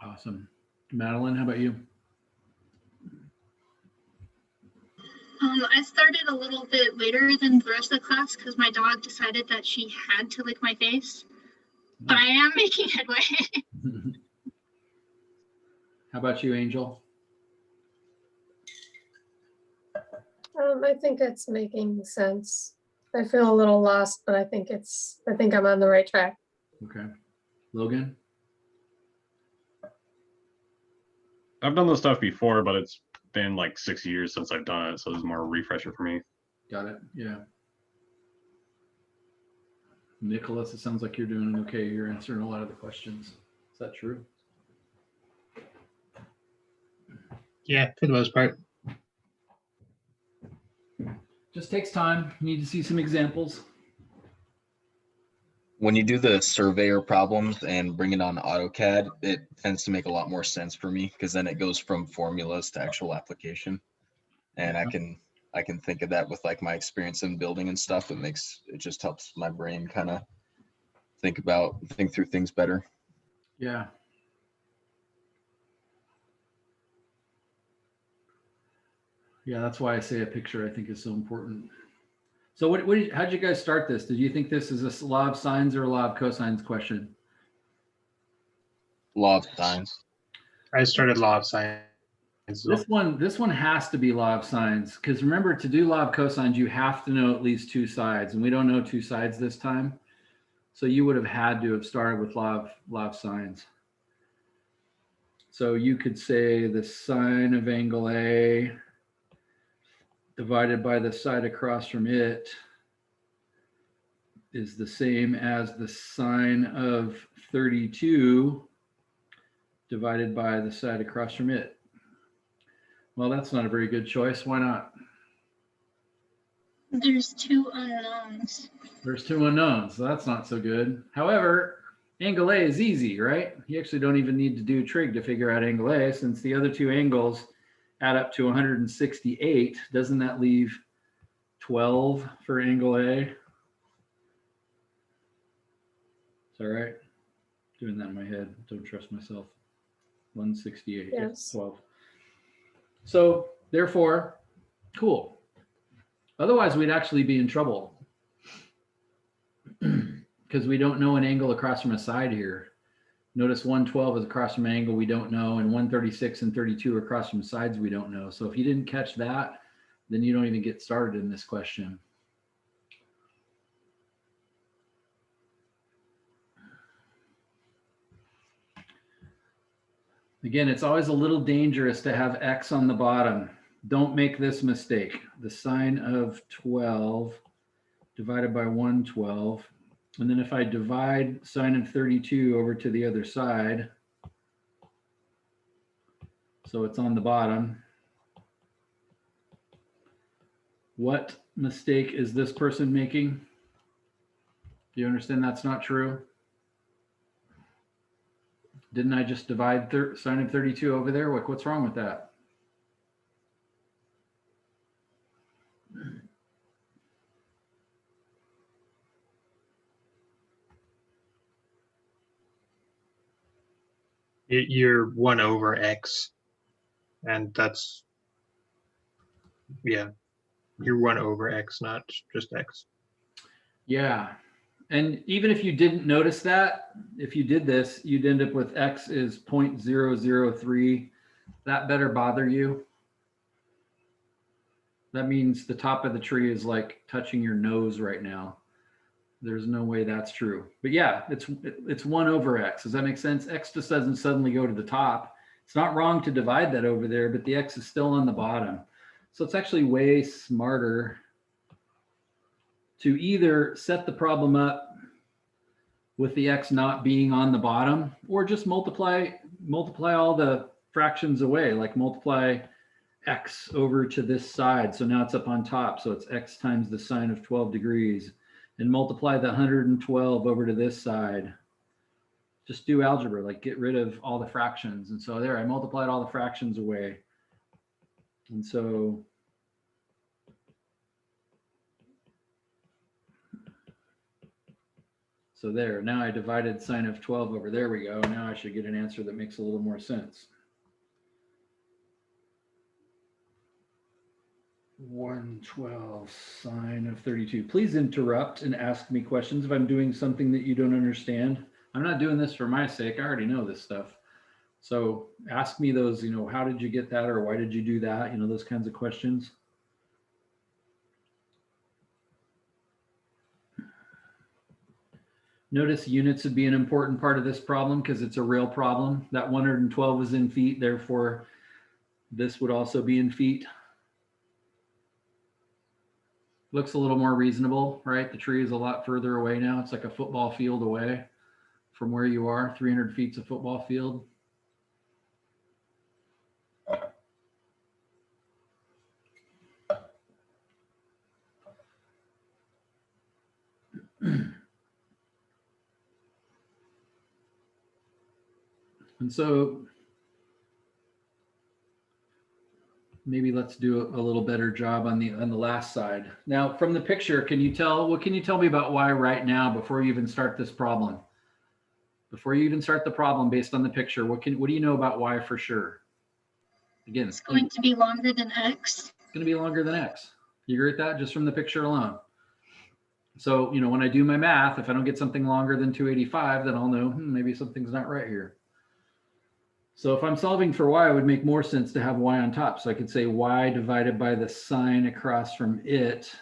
Awesome. Madeline, how about you? I started a little bit later than the rest of the class because my dog decided that she had to lick my face, but I am making headway. How about you, Angel? I think it's making sense. I feel a little lost, but I think I'm on the right track. Okay. Logan? I've done this stuff before, but it's been like 6 years since I've done it, so this is more a refresher for me. Got it. Yeah. Nicholas, it sounds like you're doing okay. You're answering a lot of the questions. Is that true? Yeah, for the most part. Just takes time. You need to see some examples. When you do the surveyor problems and bring it on AutoCAD, it tends to make a lot more sense for me because then it goes from formulas to actual application. And I can think of that with like my experience in building and stuff. It just helps my brain kind of think through things better. Yeah. Yeah, that's why I say a picture I think is so important. So how'd you guys start this? Did you think this is a law of sines or a law of cosines question? Law of sines. I started law of science. This one has to be law of sines, because remember, to do law of cosines, you have to know at least two sides, and we don't know two sides this time. So you would have had to have started with law of sines. So you could say the sine of angle A divided by the side across from it is the same as the sine of 32 divided by the side across from it. Well, that's not a very good choice. Why not? There's two unknowns. There's two unknowns, so that's not so good. However, angle A is easy, right? You actually don't even need to do trig to figure out angle A, since the other two angles add up to 168. Doesn't that leave 12 for angle A? Is that right? Doing that in my head. Don't trust myself. 168. Yes. 12. So therefore, cool. Otherwise, we'd actually be in trouble because we don't know an angle across from a side here. Notice 112 is across from an angle we don't know, and 136 and 32 are across from sides we don't know. So if you didn't catch that, then you don't even get started in this question. Again, it's always a little dangerous to have x on the bottom. Don't make this mistake. The sine of 12 divided by 112. And then if I divide sine of 32 over to the other side, so it's on the bottom, what mistake is this person making? Do you understand that's not true? Didn't I just divide sine of 32 over there? What's wrong with that? You're 1 over x, and that's, yeah, you're 1 over x, not just x. Yeah. And even if you didn't notice that, if you did this, you'd end up with x is 0.003. That better bother you. That means the top of the tree is like touching your nose right now. There's no way that's true. But yeah, it's 1 over x. Does that make sense? X just doesn't suddenly go to the top. It's not wrong to divide that over there, but the x is still on the bottom. So it's actually way smarter to either set the problem up with the x not being on the bottom, or just multiply all the fractions away, like multiply x over to this side. So now it's up on top. So it's x times the sine of 12 degrees. And multiply the 112 over to this side. Just do algebra, like get rid of all the fractions. And so there, I multiplied all the fractions away. And so there, now I divided sine of 12 over. There we go. Now I should get an answer that makes a little more sense. 112 sine of 32. Please interrupt and ask me questions if I'm doing something that you don't understand. I'm not doing this for my sake. I already know this stuff. So ask me those, how did you get that, or why did you do that? Those kinds of questions. Notice units would be an important part of this problem because it's a real problem. That 112 is in feet, therefore this would also be in feet. Looks a little more reasonable, right? The tree is a lot further away now. It's like a football field away from where you are. 300 feet's a football field. And so maybe let's do a little better job on the last side. Now, from the picture, what can you tell me about y right now before you even start this problem? Before you even start the problem based on the picture, what do you know about y for sure? Again, It's going to be longer than x. it's going to be longer than x. You agree with that just from the picture alone? So, you know, when I do my math, if I don't get something longer than 285, then I'll know maybe something's not right here. So if I'm solving for y, it would make more sense to have y on top. So I could say y divided by the sine across from it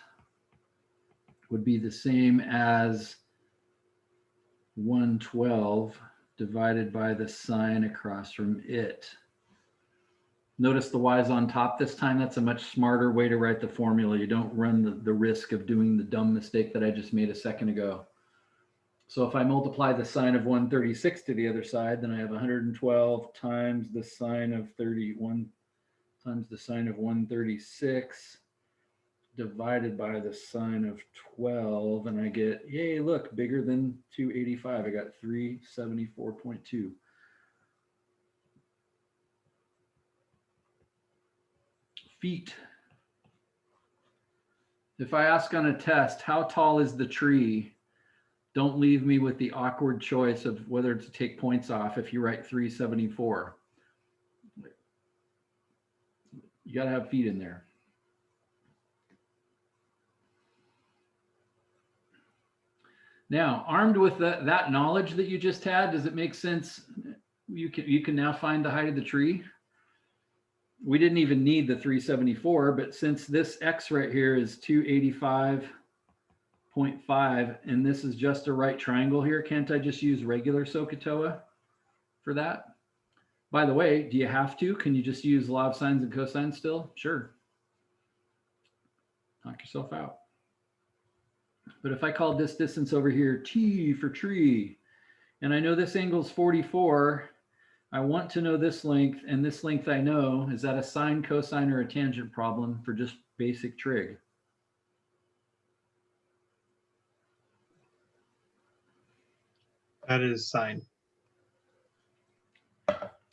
would be the same as 112 divided by the sine across from it. Notice the y's on top this time. That's a much smarter way to write the formula. You don't run the risk of doing the dumb mistake that I just made a second ago. So if I multiply the sine of 136 to the other side, then I have 112 times the sine of 31 times the sine of 136 divided by the sine of 12, and I get, yay, look, bigger than 285. I got 374.2. Feet. If I ask on a test, how tall is the tree? Don't leave me with the awkward choice of whether to take points off if you write 374. You got to have feet in there. Now, armed with that knowledge that you just had, does it make sense? You can now find the height of the tree. We didn't even need the 374, but since this x right here is 285.5, and this is just a right triangle here, can't I just use regular SOHCAHTOA for that? By the way, do you have to? Can you just use law of sines and cosines still? Sure. Knock yourself out. But if I call this distance over here t for tree, and I know this angle is 44, I want to know this length, and this length I know. Is that a sine, cosine, or a tangent problem for just basic trig? That is sine.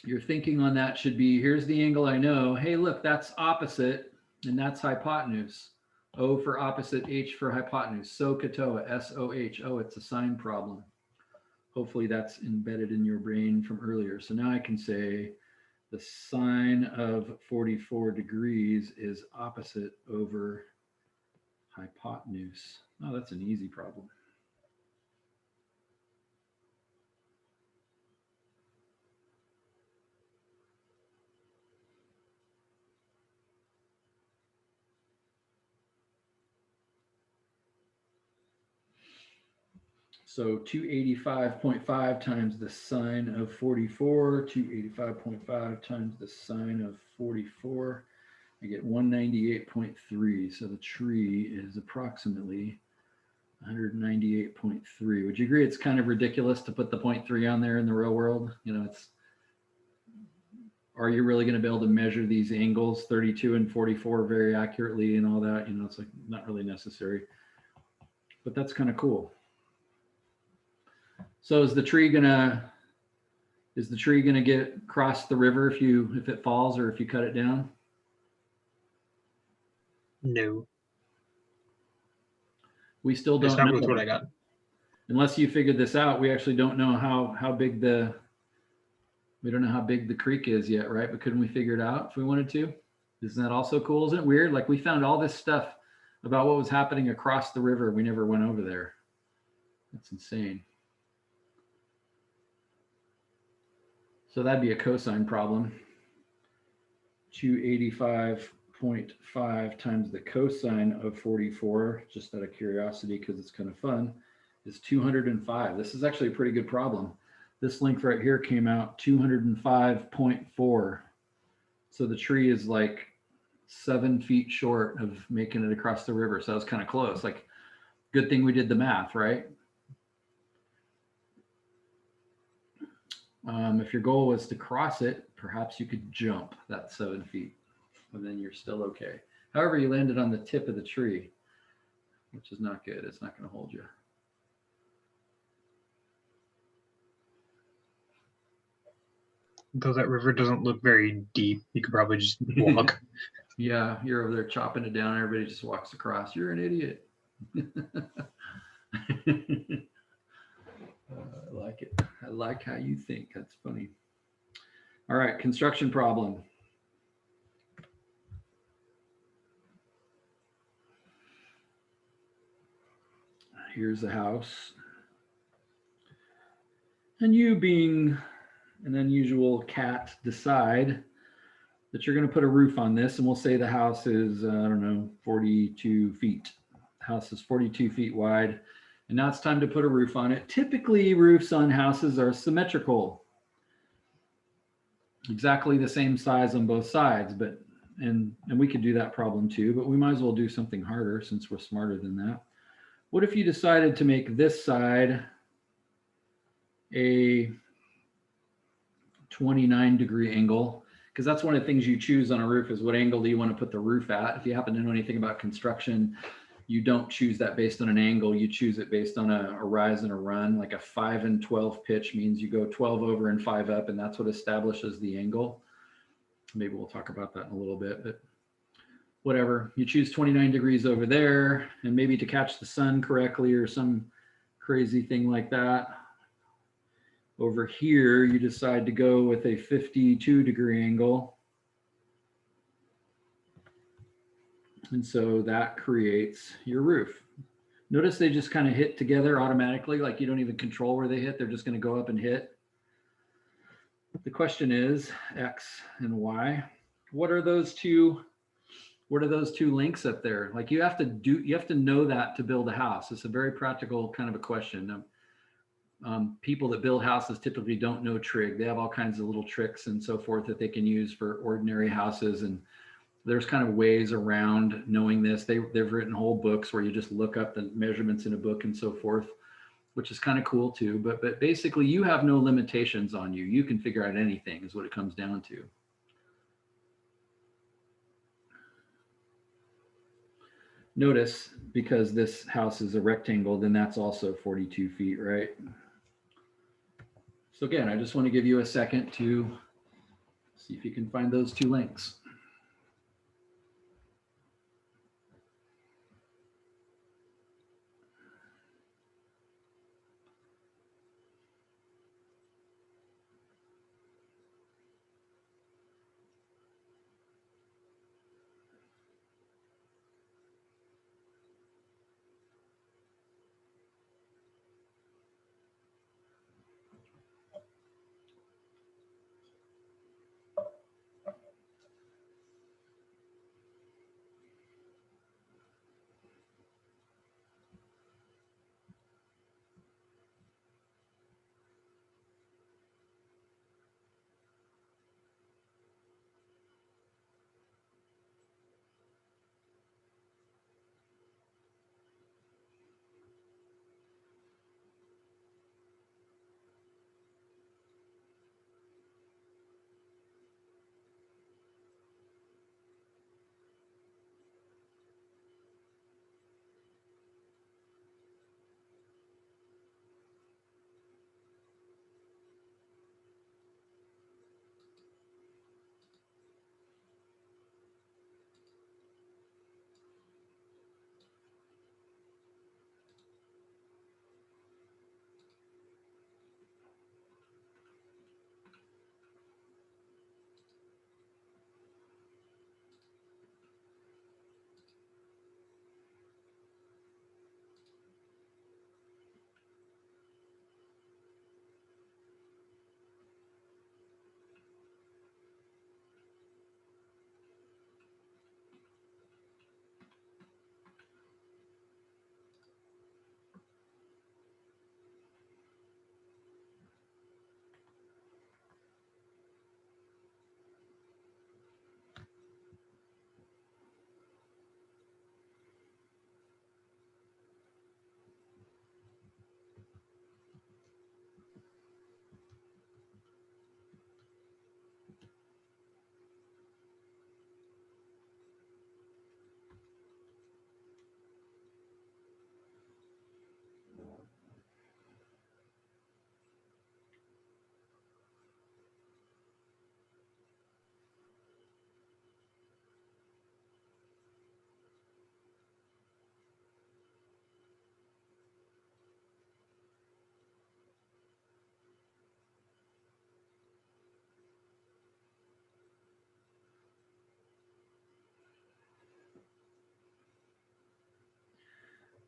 Your thinking on that should be, here's the angle I know. Hey, look, that's opposite, and that's hypotenuse. O for opposite, H for hypotenuse. SOHCAHTOA, S-O-H. Oh, it's a sine problem. Hopefully that's embedded in your brain from earlier. So now I can say the sine of 44 degrees is opposite over hypotenuse. Oh, that's an easy problem. So 285.5 times the sine of 44, 285.5 times the sine of 44, I get 198.3. So the tree is approximately 198.3. Would you agree it's kind of ridiculous to put the 0.3 on there in the real world? You know, are you really going to be able to measure these angles, 32 and 44, very accurately and all that? You know, it's like not really necessary, but that's kind of cool. So is the tree gonna get across the river if it falls or if you cut it down? No. We still It's don't not know. with what I got. Unless you figured this out, we actually don't know how big we don't know how big the creek is yet, right? But couldn't we figure it out if we wanted to? Isn't that also cool? Isn't it weird? Like we found all this stuff about what was happening across the river. We never went over there. That's insane. So that'd be a cosine problem. 285.5 times the cosine of 44, just out of curiosity because it's kind of fun, is 205. This is actually a pretty good problem. This length right here came out 205.4. So the tree is like 7 feet short of making it across the river. So that was kind of close. Like, good thing we did the math, right? If your goal was to cross it, perhaps you could jump that 7 feet, and then you're still okay. However, you landed on the tip of the tree, which is not good. It's not going to hold you. Though that river doesn't look very deep, you could probably just walk. Yeah, you're over there chopping it down. Everybody just walks across. You're an idiot. I like it. I like how you think. That's funny. All right, construction problem. Here's the house. And you, being an unusual cat, decide that you're going to put a roof on this, and we'll say the house is, I don't know, 42 feet. The house is 42 feet wide, and now it's time to put a roof on it. Typically, roofs on houses are symmetrical, exactly the same size on both sides, but and we could do that problem too, but we might as well do something harder since we're smarter than that. What if you decided to make this side a 29-degree angle? Because that's one of the things you choose on a roof is what angle do you want to put the roof at. If you happen to know anything about construction, you don't choose that based on an angle. You choose it based on a rise and a run. Like a 5 and 12 pitch means you go 12 over and 5 up, and that's what establishes the angle. Maybe we'll talk about that in a little bit, but whatever. You choose 29 degrees over there, and maybe to catch the sun correctly or some crazy thing like that. Over here, you decide to go with a 52-degree angle. And so that creates your roof. Notice they just kind of hit together automatically, like you don't even control where they hit. They're just going to go up and hit. The question is X and Y. What are those two links up there? Like you have to know that to build a house. It's a very practical kind of a question. People that build houses typically don't know trig. They have all kinds of little tricks and so forth that they can use for ordinary houses. And there's kind of ways around knowing this. They've written whole books where you just look up the measurements in a book and so forth, which is kind of cool too. But basically you have no limitations on you. You can figure out anything is what it comes down to. Notice, because this house is a rectangle, then that's also 42 feet, right? So again, I just want to give you a second to see if you can find those two links.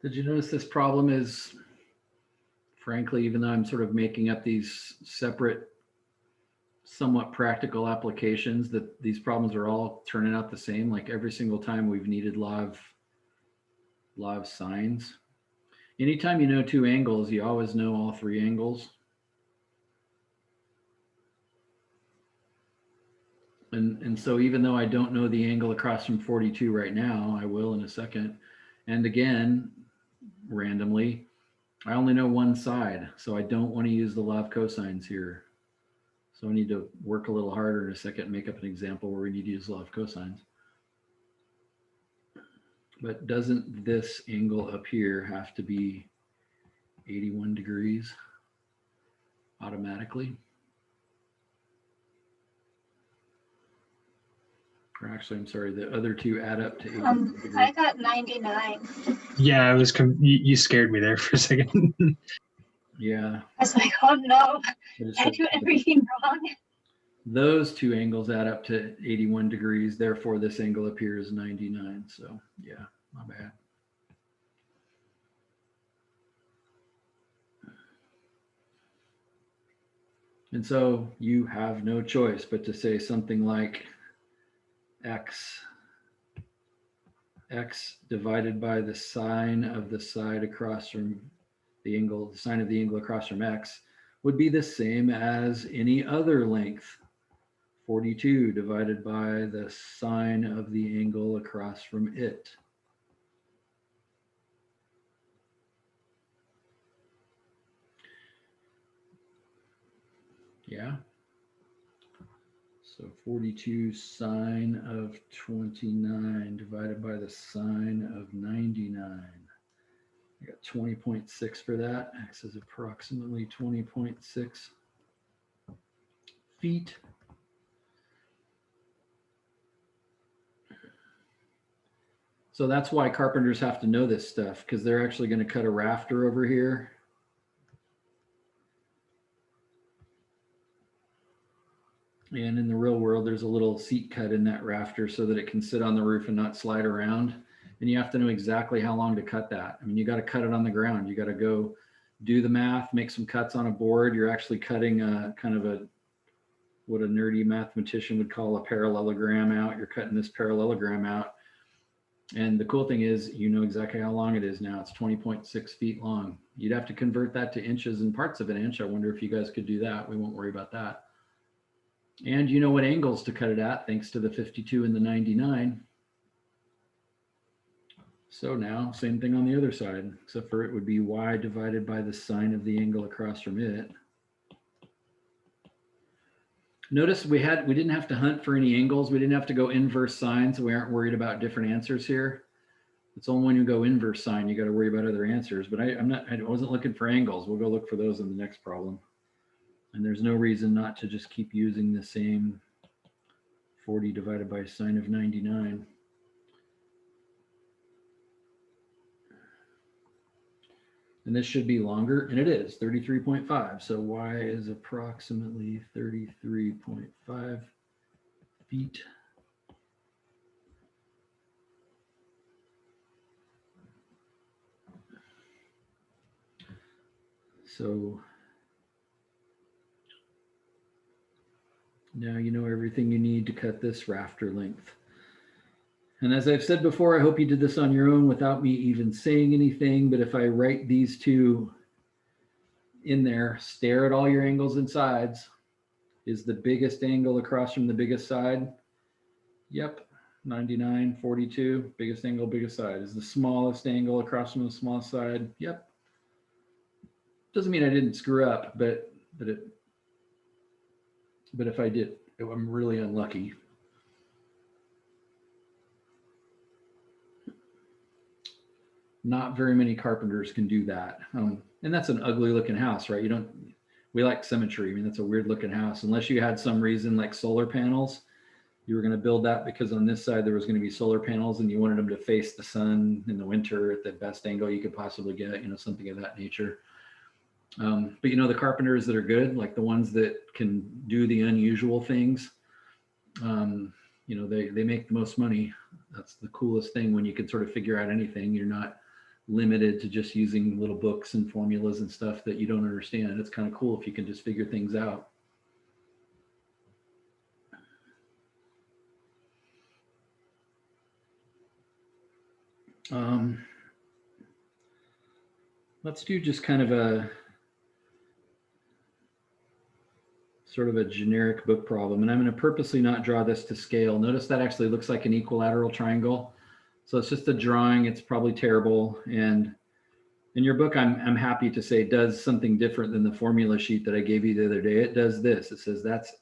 Did you notice this problem is, frankly, even though I'm sort of making up these separate, somewhat practical applications, that these problems are all turning out the same. Like every single time we've needed law of sines. Anytime you know two angles, you always know all three angles. And so even though I don't know the angle across from 42 right now, I will in a second. And again, randomly, I only know one side, so I don't want to use the law of cosines here. So I need to work a little harder in a second and make up an example where we need to use law of cosines. But doesn't this angle up here have to be 81 degrees automatically? Or actually, I'm sorry, the other two add up to 81 degrees. I got 99. Yeah, I was. You scared me there for a second. Yeah. I was like, oh no, I just I have do to- everything wrong. Those two angles add up to 81 degrees. Therefore, this angle up here is 99. So yeah, not bad. And so you have no choice but to say something like x divided by the sine of the side across from the angle, the sine of the angle across from x would be the same as any other length. 42 divided by the sine of the angle across from it. Yeah. So 42 sine of 29 divided by the sine of 99. I got 20.6 for that. X is approximately 20.6 feet. So that's why carpenters have to know this stuff, because they're actually going to cut a rafter over here. And in the real world, there's a little seat cut in that rafter so that it can sit on the roof and not slide around. And you have to know exactly how long to cut that. I mean, you got to cut it on the ground. You got to go do the math, make some cuts on a board. You're actually cutting a kind of a, what a nerdy mathematician would call a parallelogram out. You're cutting this parallelogram out. And the cool thing is, you know exactly how long it is now. It's 20.6 feet long. You'd have to convert that to inches and parts of an inch. I wonder if you guys could do that. We won't worry about that. And you know what angles to cut it at, thanks to the 52 and the 99. So now, same thing on the other side, except for it would be y divided by the sine of the angle across from it. Notice we didn't have to hunt for any angles. We didn't have to go inverse sine, so we aren't worried about different answers here. It's only when you go inverse sine, you got to worry about other answers. But I wasn't looking for angles. We'll go look for those in the next problem. And there's no reason not to just keep using the same 40 divided by sine of 99. And this should be longer, and it is 33.5. So y is approximately 33.5 feet. So now you know everything you need to cut this rafter length. And as I've said before, I hope you did this on your own without me even saying anything. But if I write these two in there, stare at all your angles and sides. Is the biggest angle across from the biggest side? Yep, 99, 42, biggest angle, biggest side. Is the smallest angle across from the smallest side? Yep. Doesn't mean I didn't screw up, but if I did, I'm really unlucky. Not very many carpenters can do that. And that's an ugly looking house, right? We like symmetry. I mean, that's a weird looking house. Unless you had some reason like solar panels, you were going to build that because on this side there was going to be solar panels and you wanted them to face the sun in the winter at the best angle you could possibly get, something of that nature. But the carpenters that are good, like the ones that can do the unusual things, they make the most money. That's the coolest thing when you can sort of figure out anything. You're not limited to just using little books and formulas and stuff that you don't understand. It's kind of cool if you can just figure things out. Let's do just kind of a sort of a generic book problem. And I'm going to purposely not draw this to scale. Notice that actually looks like an equilateral triangle. So it's just a drawing. It's probably terrible. And in your book, I'm happy to say does something different than the formula sheet that I gave you the other day. It does this. It says that's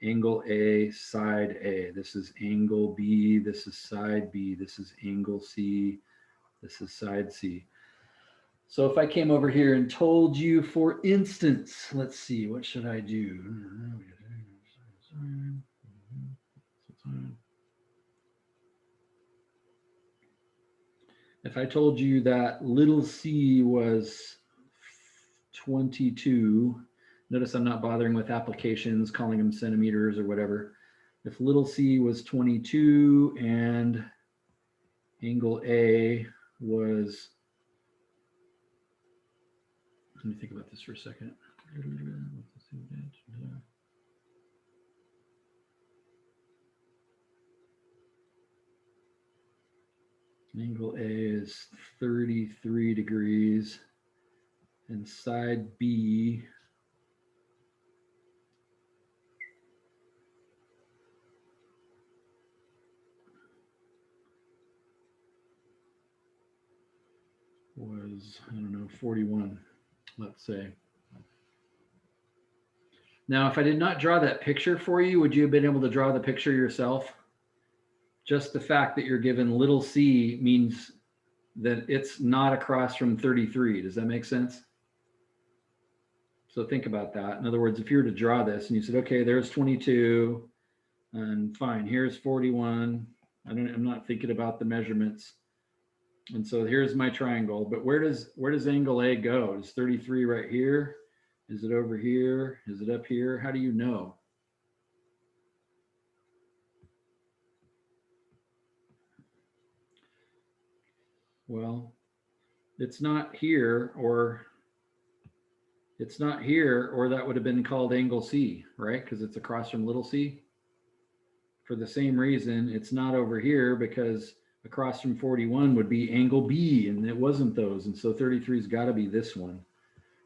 angle A, side A. This is angle B. This is side B. This is angle C. This is side C. So if I came over here and told you, for instance, let's see, what should I do? If I told you that little c was 22, notice I'm not bothering with applications, calling them centimeters or whatever. If little c was 22 and angle A was, let me think about this for a second. Angle A is 33 degrees and side B was, I don't know, 41, let's say. Now, if I did not draw that picture for you, would you have been able to draw the picture yourself? Just the fact that you're given little c means that it's not across from 33. Does that make sense? So think about that. In other words, if you were to draw this and you said, okay, there's 22 and fine, here's 41. I'm not thinking about the measurements. And so here's my triangle, but where does angle A go? Is 33 right here? Is it over here? Is it up here? How do you know? Well, it's not here, or it's not here, or that would have been called angle C, right? Because it's across from little c. For the same reason, it's not over here because across from 41 would be angle B, and it wasn't those. And so 33's got to be this one.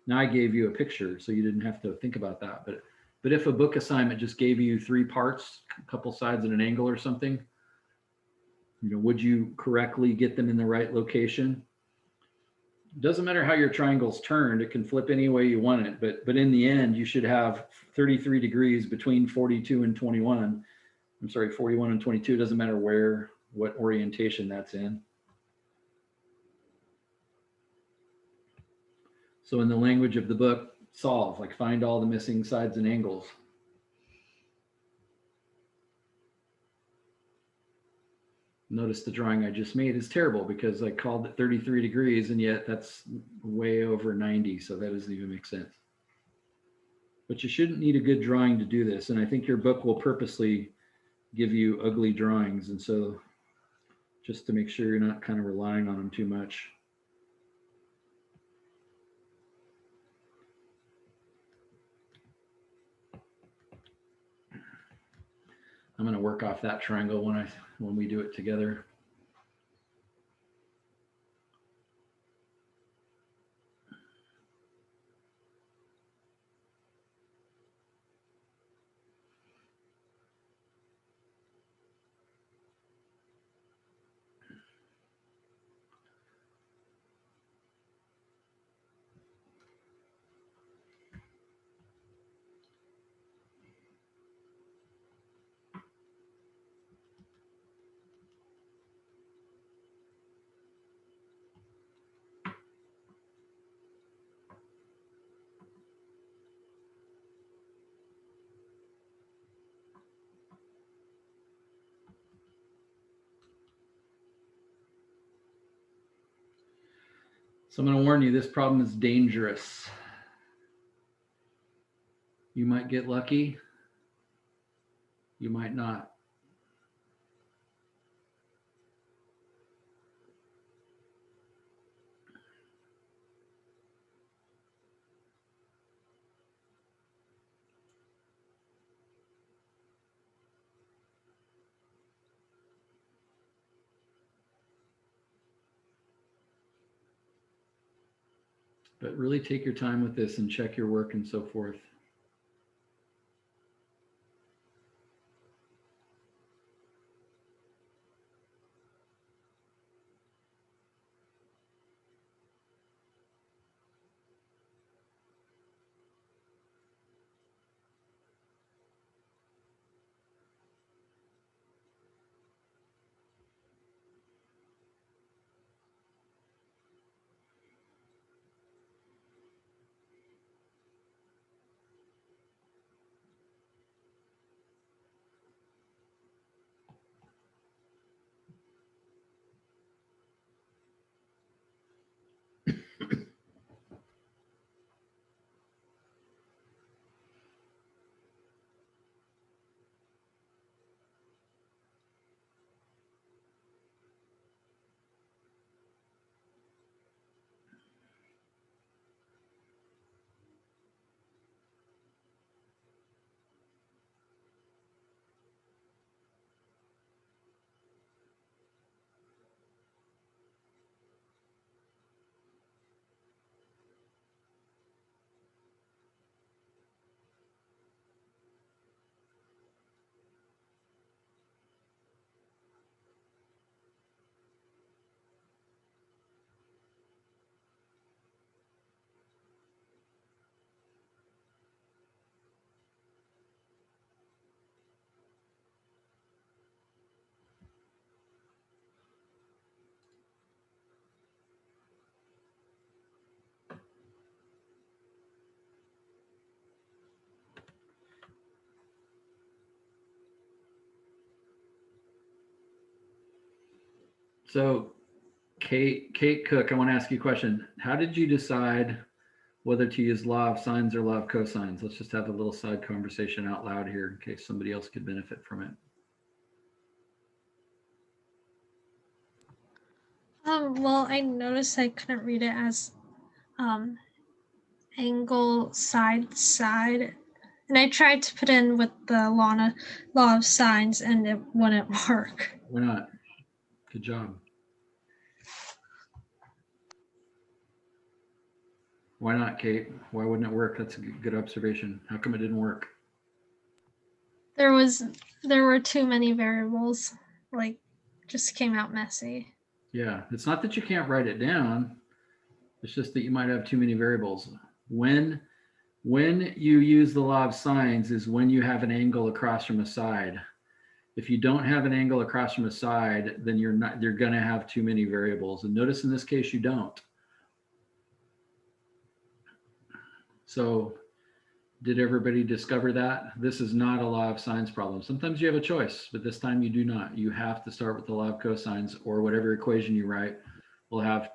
Now I gave you a picture, so you didn't have to think about that. But if a book assignment just gave you 3 parts, a couple sides and an angle or something, you know, would you correctly get them in the right location? It doesn't matter how your triangle's turned, it can flip any way you want it, but in the end, you should have 33 degrees between 42 and 21. I'm sorry, 41 and 22, doesn't matter what orientation that's in. So in the language of the book, solve, like find all the missing sides and angles. Notice the drawing I just made is terrible because I called it 33 degrees and yet that's way over 90. So that doesn't even make sense. But you shouldn't need a good drawing to do this. And I think your book will purposely give you ugly drawings. And so just to make sure you're not kind of relying on them too much. I'm going to work off that triangle when we do it together. So I'm going to warn you, this problem is dangerous. You might get lucky. You might not. But really take your time with this and check your work and so forth. So Kate Cook, I want to ask you a question. How did you decide whether to use law of sines or law of cosines? Let's just have a little side conversation out loud here in case somebody else could benefit from it. Well, I noticed I couldn't read it as angle side side, and I tried to put in with the law of sines, and it wouldn't work. Why not? Good job. Why not, Kate? Why wouldn't it work? That's a good observation. How come it didn't work? There were too many variables, like just came out messy. Yeah, it's not that you can't write it down. It's just that you might have too many variables. When you use the law of sines is when you have an angle across from a side. If you don't have an angle across from a side, then you're going to have too many variables. And notice in this case, you don't. So did everybody discover that? This is not a law of sines problem. Sometimes you have a choice, but this time you do not. You have to start with the law of cosines, or whatever equation you write will have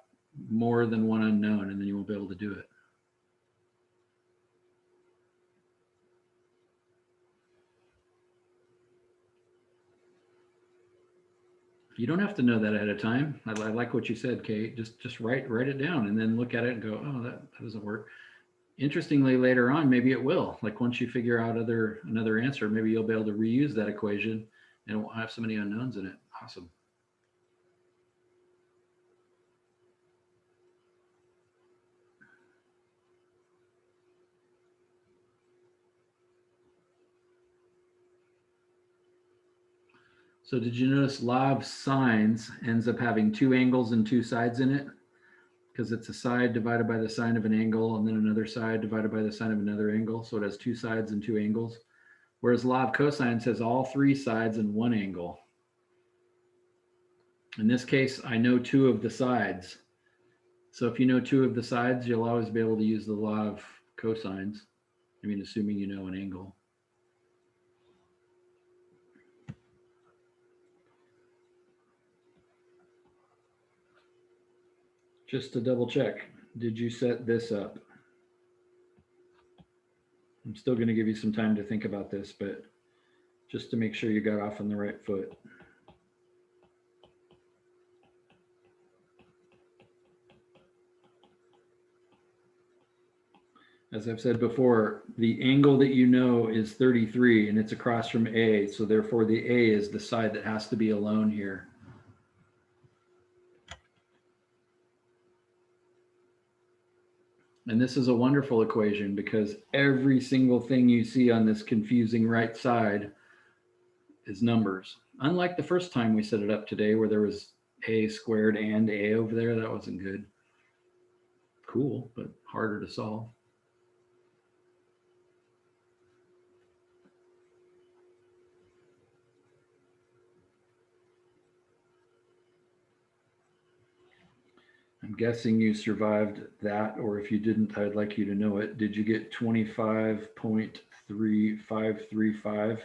more than one unknown, and then you won't be able to do it. You don't have to know that ahead of time. I like what you said, Kate. Just write it down and then look at it and go, oh, that doesn't work. Interestingly, later on, maybe it will. Like once you figure out another answer, maybe you'll be able to reuse that equation and it won't have so many unknowns in it. Awesome. So did you notice law of sines ends up having two angles and two sides in it? Because it's a side divided by the sine of an angle and then another side divided by the sine of another angle. So it has two sides and two angles. Whereas law of cosines has all three sides and one angle. In this case, I know two of the sides. So if you know two of the sides, you'll always be able to use the law of cosines. I mean, assuming you know an angle. Just to double check, did you set this up? I'm still going to give you some time to think about this, but just to make sure you got off on the right foot. As I've said before, the angle that you know is 33 and it's across from A. So therefore the A is the side that has to be alone here. And this is a wonderful equation because every single thing you see on this confusing right side is numbers. Unlike the first time we set it up today where there was a squared and a over there, that wasn't good. Cool, but harder to solve. I'm guessing you survived that, or if you didn't, I'd like you to know it. Did you get 25.3535?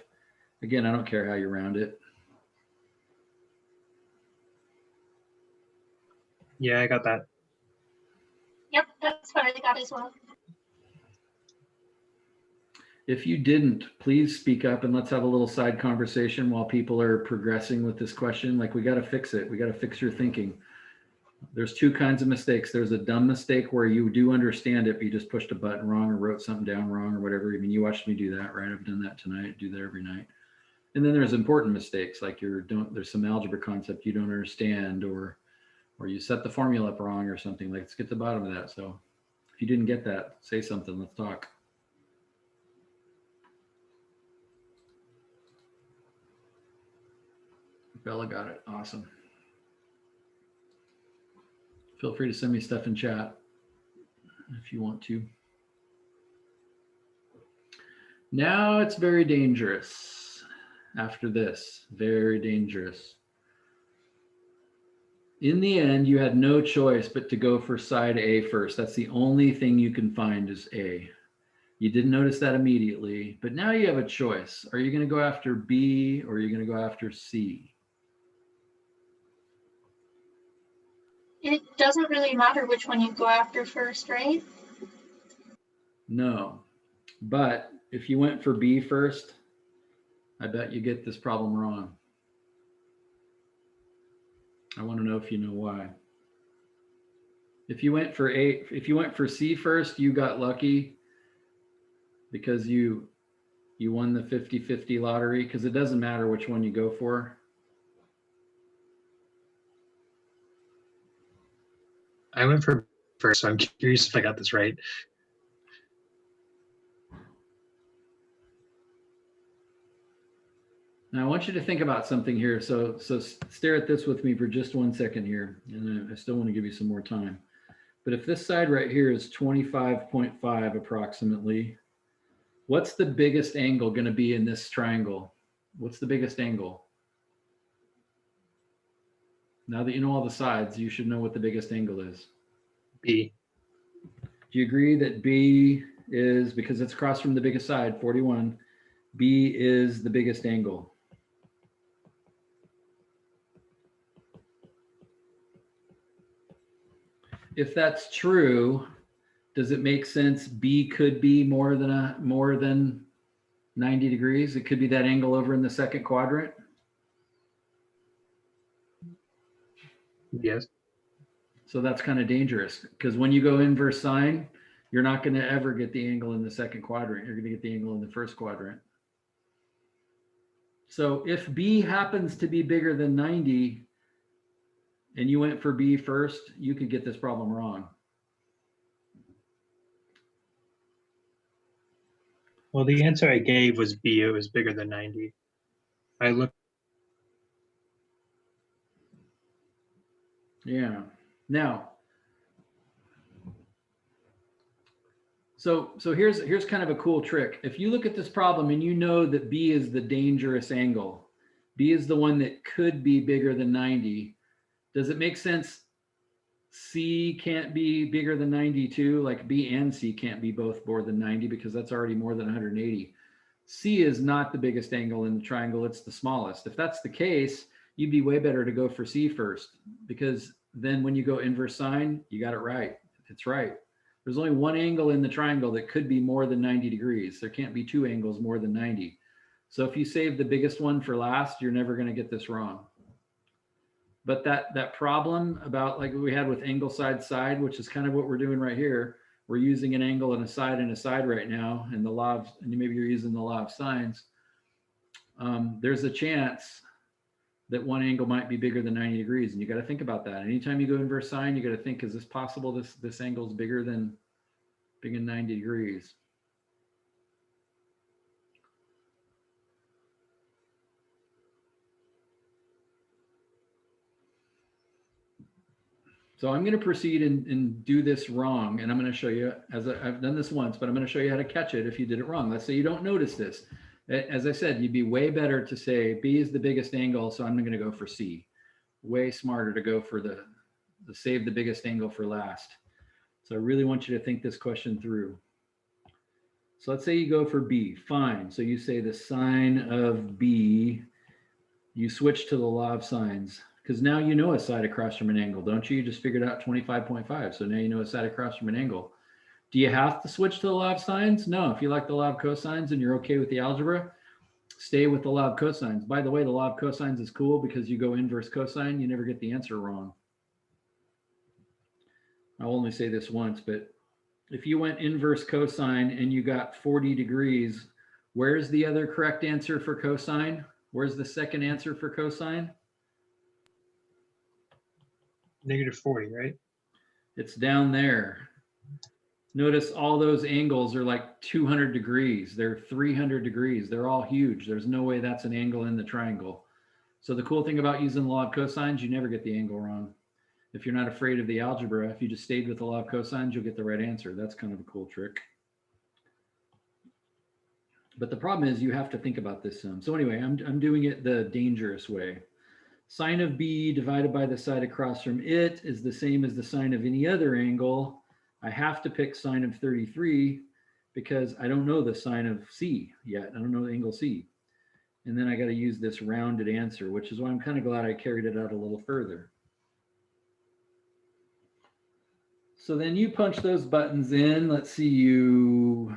Again, I don't care how you round it. Yeah, I got that. Yep, that's what I got as well. If you didn't, please speak up and let's have a little side conversation while people are progressing with this question. Like, we got to fix it. We got to fix your thinking. There's two kinds of mistakes. There's a dumb mistake where you do understand it, but you just pushed a button wrong or wrote something down wrong or whatever. I mean, you watched me do that, right? I've done that tonight, do that every night. And then there's important mistakes, like there's some algebra concept you don't understand, or you set the formula up wrong or something. Like, let's get to the bottom of that. So if you didn't get that, say something, let's talk. Bella got it. Awesome. Feel free to send me stuff in chat if you want to. Now it's very dangerous. After this, very dangerous. In the end, you had no choice but to go for side A first. That's the only thing you can find is A. You didn't notice that immediately, but now you have a choice. Are you going to go after B or are you going to go after C? It doesn't really matter which one you go after first, right? No, but if you went for B first, I bet you get this problem wrong. I want to know if you know why. If you went for C first, you got lucky because you won the 50-50 lottery, because it doesn't matter which one you go for. I went for first, so I'm curious if I got this right. Now I want you to think about something here. So stare at this with me for just 1 second here. And I still want to give you some more time. But if this side right here is 25.5 approximately, what's the biggest angle going to be in this triangle? What's the biggest angle? Now that you know all the sides, you should know what the biggest angle is. B. Do you agree that B is, because it's across from the biggest side, 41, B is the biggest angle? If that's true, does it make sense B could be more than 90 degrees? It could be that angle over in the second quadrant. Yes. So that's kind of dangerous, because when you go inverse sine, you're not going to ever get the angle in the second quadrant. You're going to get the angle in the first quadrant. So if B happens to be bigger than 90 and you went for B first, you could get this problem wrong. Well, the answer I gave was B. It was bigger than 90. I looked. Yeah. Now, so here's kind of a cool trick. If you look at this problem and you know that B is the dangerous angle, B is the one that could be bigger than 90, does it make sense C can't be bigger than 92? Like B and C can't be both more than 90 because that's already more than 180. C is not the biggest angle in the triangle, it's the smallest. If that's the case, you'd be way better to go for C first, because then when you go inverse sine, you got it right. It's right. There's only one angle in the triangle that could be more than 90 degrees. There can't be two angles more than 90. So if you save the biggest one for last, you're never going to get this wrong. But that problem about, like we had with angle side, which is kind of what we're doing right here, we're using an angle and a side right now, and the law of, and maybe you're using the law of sines. There's a chance that one angle might be bigger than 90 degrees, and you got to think about that. Anytime you go inverse sine, you got to think, is this possible? This angle is bigger than big in 90 degrees. So I'm going to proceed and do this wrong. And I'm going to show you, I've done this once, but I'm going to show you how to catch it if you did it wrong. Let's say you don't notice this. As I said, you'd be way better to say B is the biggest angle, so I'm going to go for C. Way smarter to go for the save the biggest angle for last. So I really want you to think this question through. So let's say you go for B, fine. So you say the sine of B, you switch to the law of sines, because now you know a side across from an angle, don't you? You just figured out 25.5. So now you know a side across from an angle. Do you have to switch to the law of sines? No, if you like the law of cosines and you're okay with the algebra, stay with the law of cosines. By the way, the law of cosines is cool because you go inverse cosine, you never get the answer wrong. I'll only say this once, but if you went inverse cosine and you got 40 degrees, where's the other correct answer for cosine? Where's the second answer for cosine? -40, right? It's down there. Notice all those angles are like 200 degrees. They're 300 degrees. They're all huge. There's no way that's an angle in the triangle. So the cool thing about using the law of cosines, you never get the angle wrong. If you're not afraid of the algebra, if you just stayed with the law of cosines, you'll get the right answer. That's kind of a cool trick. But the problem is you have to think about this some. So anyway, I'm doing it the dangerous way. Sine of B divided by the side across from it is the same as the sine of any other angle. I have to pick sine of 33 because I don't know the sine of C yet. I don't know the angle C. And then I got to use this rounded answer, which is why I'm kind of glad I carried it out a little further. So then you punch those buttons in. Let's see, you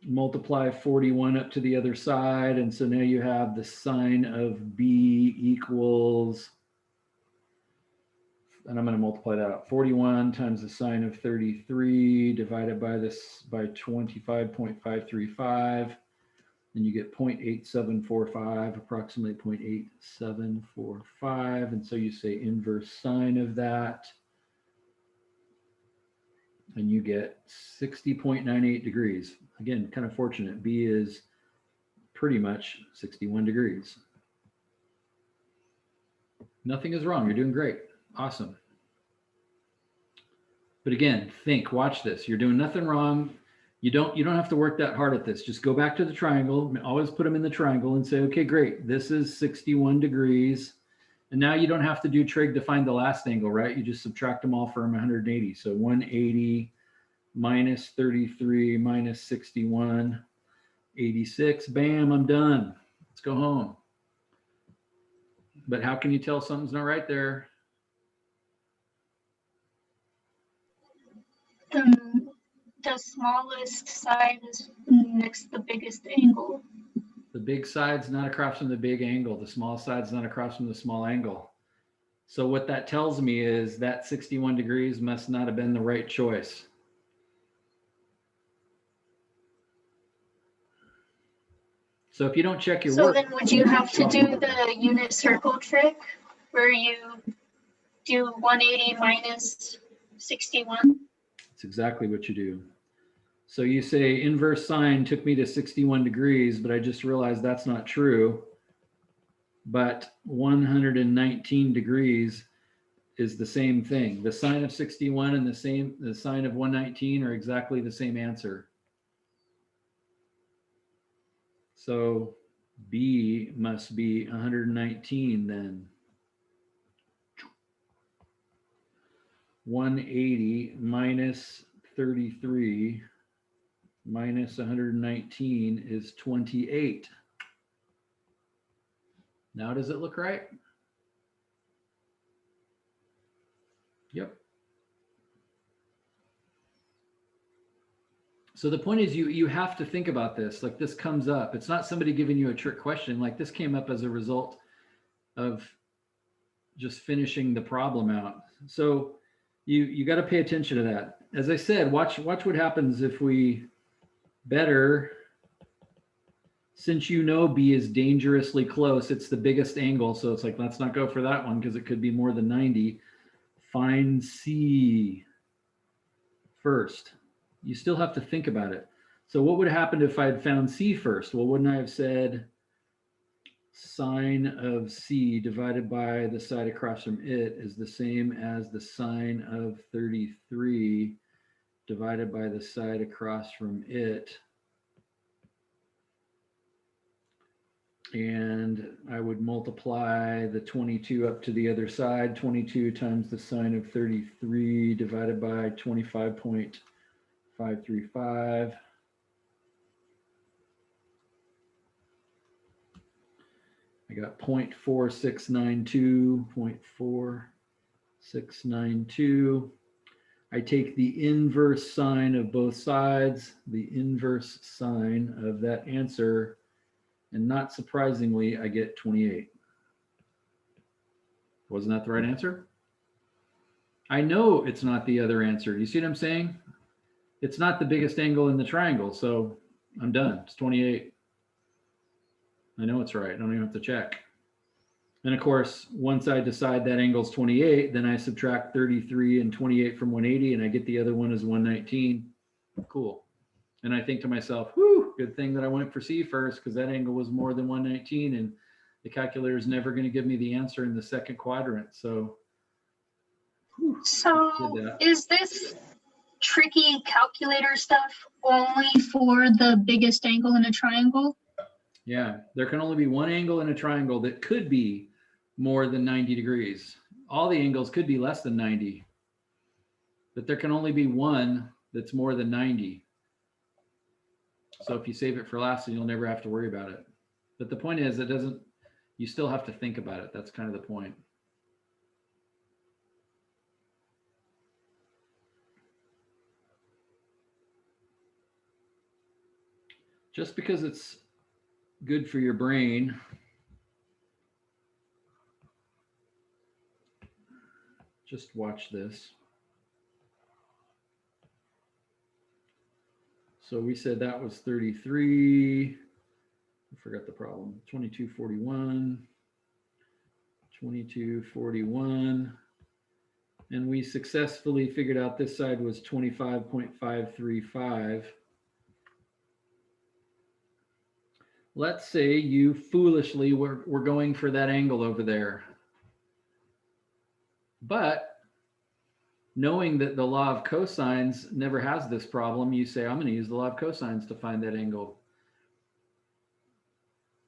multiply 41 up to the other side. And so now you have the sine of B equals, and I'm going to multiply that out, 41 times the sine of 33 divided by this by 25.535. And you get 0.8745, approximately 0.8745. And so you say inverse sine of that. And you get 60.98 degrees. Again, kind of fortunate. B is pretty much 61 degrees. Nothing is wrong. You're doing great. Awesome. But again, think, watch this. You're doing nothing wrong. You don't have to work that hard at this. Just go back to the triangle. Always put them in the triangle and say, okay, great. This is 61 degrees. And now you don't have to do trig to find the last angle, right? You just subtract them all from 180. So 180 minus 33 minus 61, 86. Bam, I'm done. Let's go home. But how can you tell something's not right there? The smallest side is next to the biggest angle. The big side's not across from the big angle. The small side's not across from the small angle. So what that tells me is that 61 degrees must not have been the right choice. So if you don't check your work. So then would you have to do the unit circle trick where you do 180 minus 61? That's exactly what you do. So you say inverse sine took me to 61 degrees, but I just realized that's not true. But 119 degrees is the same thing. The sine of 61 and the sine of 119 are exactly the same answer. So B must be 119 then. 180 minus 33 minus 119 is 28. Now does it look right? Yep. So the point is you have to think about this. Like this comes up. It's not somebody giving you a trick question. Like this came up as a result of just finishing the problem out. So you got to pay attention to that. As I said, watch what happens if we better, since you know B is dangerously close, it's the biggest angle. So it's like, let's not go for that one because it could be more than 90. Find C first. you still have to think about it. So what would have happened if I had found C first? Well, wouldn't I have said sine of C divided by the side across from it is the same as the sine of 33 divided by the side across from it? And I would multiply the 22 up to the other side. 22 times the sine of 33 divided by 25.535. I got 0.4692, 0.4692. I take the inverse sine of both sides, the inverse sine of that answer, and not surprisingly, I get 28. Wasn't that the right answer? I know it's not the other answer. You see what I'm saying? It's not the biggest angle in the triangle, so I'm done. It's 28. I know it's right. I don't even have to check. And of course, once I decide that angle's 28, then I subtract 33 and 28 from 180, and I get the other one as 119. Cool. And I think to myself, whew, good thing that I went for C first, because that angle was more than 119, and the calculator is never going to give me the answer in the second quadrant. So, whew, So did that. is this tricky calculator stuff only for the biggest angle in a triangle? Yeah, there can only be one angle in a triangle that could be more than 90 degrees. All the angles could be less than 90, but there can only be one that's more than 90. So if you save it for last, then you'll never have to worry about it. But the point is, you still have to think about it. That's kind of the point. Just because it's good for your brain, just watch this. So we said that was 33. I forgot the problem. 2241. 2241. And we successfully figured out this side was 25.535. Let's say you foolishly were going for that angle over there. But knowing that the law of cosines never has this problem, you say, I'm going to use the law of cosines to find that angle.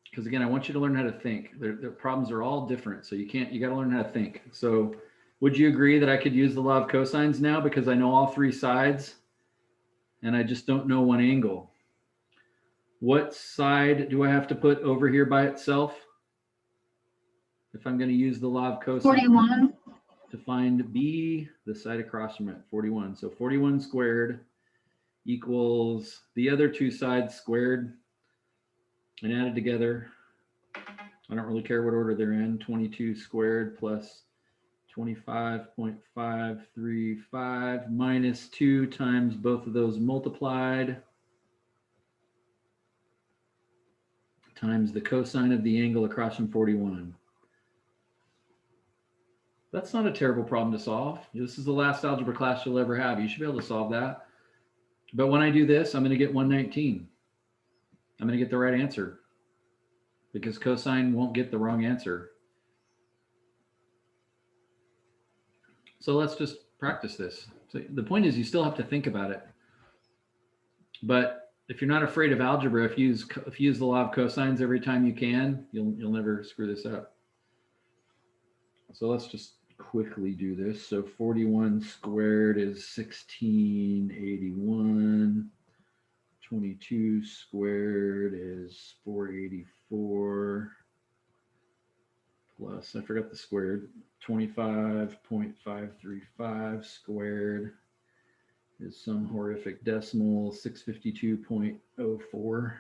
Because again, I want you to learn how to think. The problems are all different. So you got to learn how to think. So would you agree that I could use the law of cosines now because I know all three sides and I just don't know one angle? What side do I have to put over here by itself if I'm going to use the law of cosines? 41. To find B, the side across from it, 41. So 41 squared equals the other two sides squared and added together. I don't really care what order they're in. 22 squared plus 25.535 minus 2 times both of those multiplied times the cosine of the angle across from 41. That's not a terrible problem to solve. This is the last algebra class you'll ever have. You should be able to solve that. But when I do this, I'm going to get 119. I'm going to get the right answer because cosine won't get the wrong answer. So let's just practice this. So the point is you still have to think about it. But if you're not afraid of algebra, if you use the law of cosines every time you can, you'll never screw this up. So let's just quickly do this. So 41 squared is 1681. 22 squared is 484. Plus, I forgot the squared. 25.535 squared is some horrific decimal, 652.04.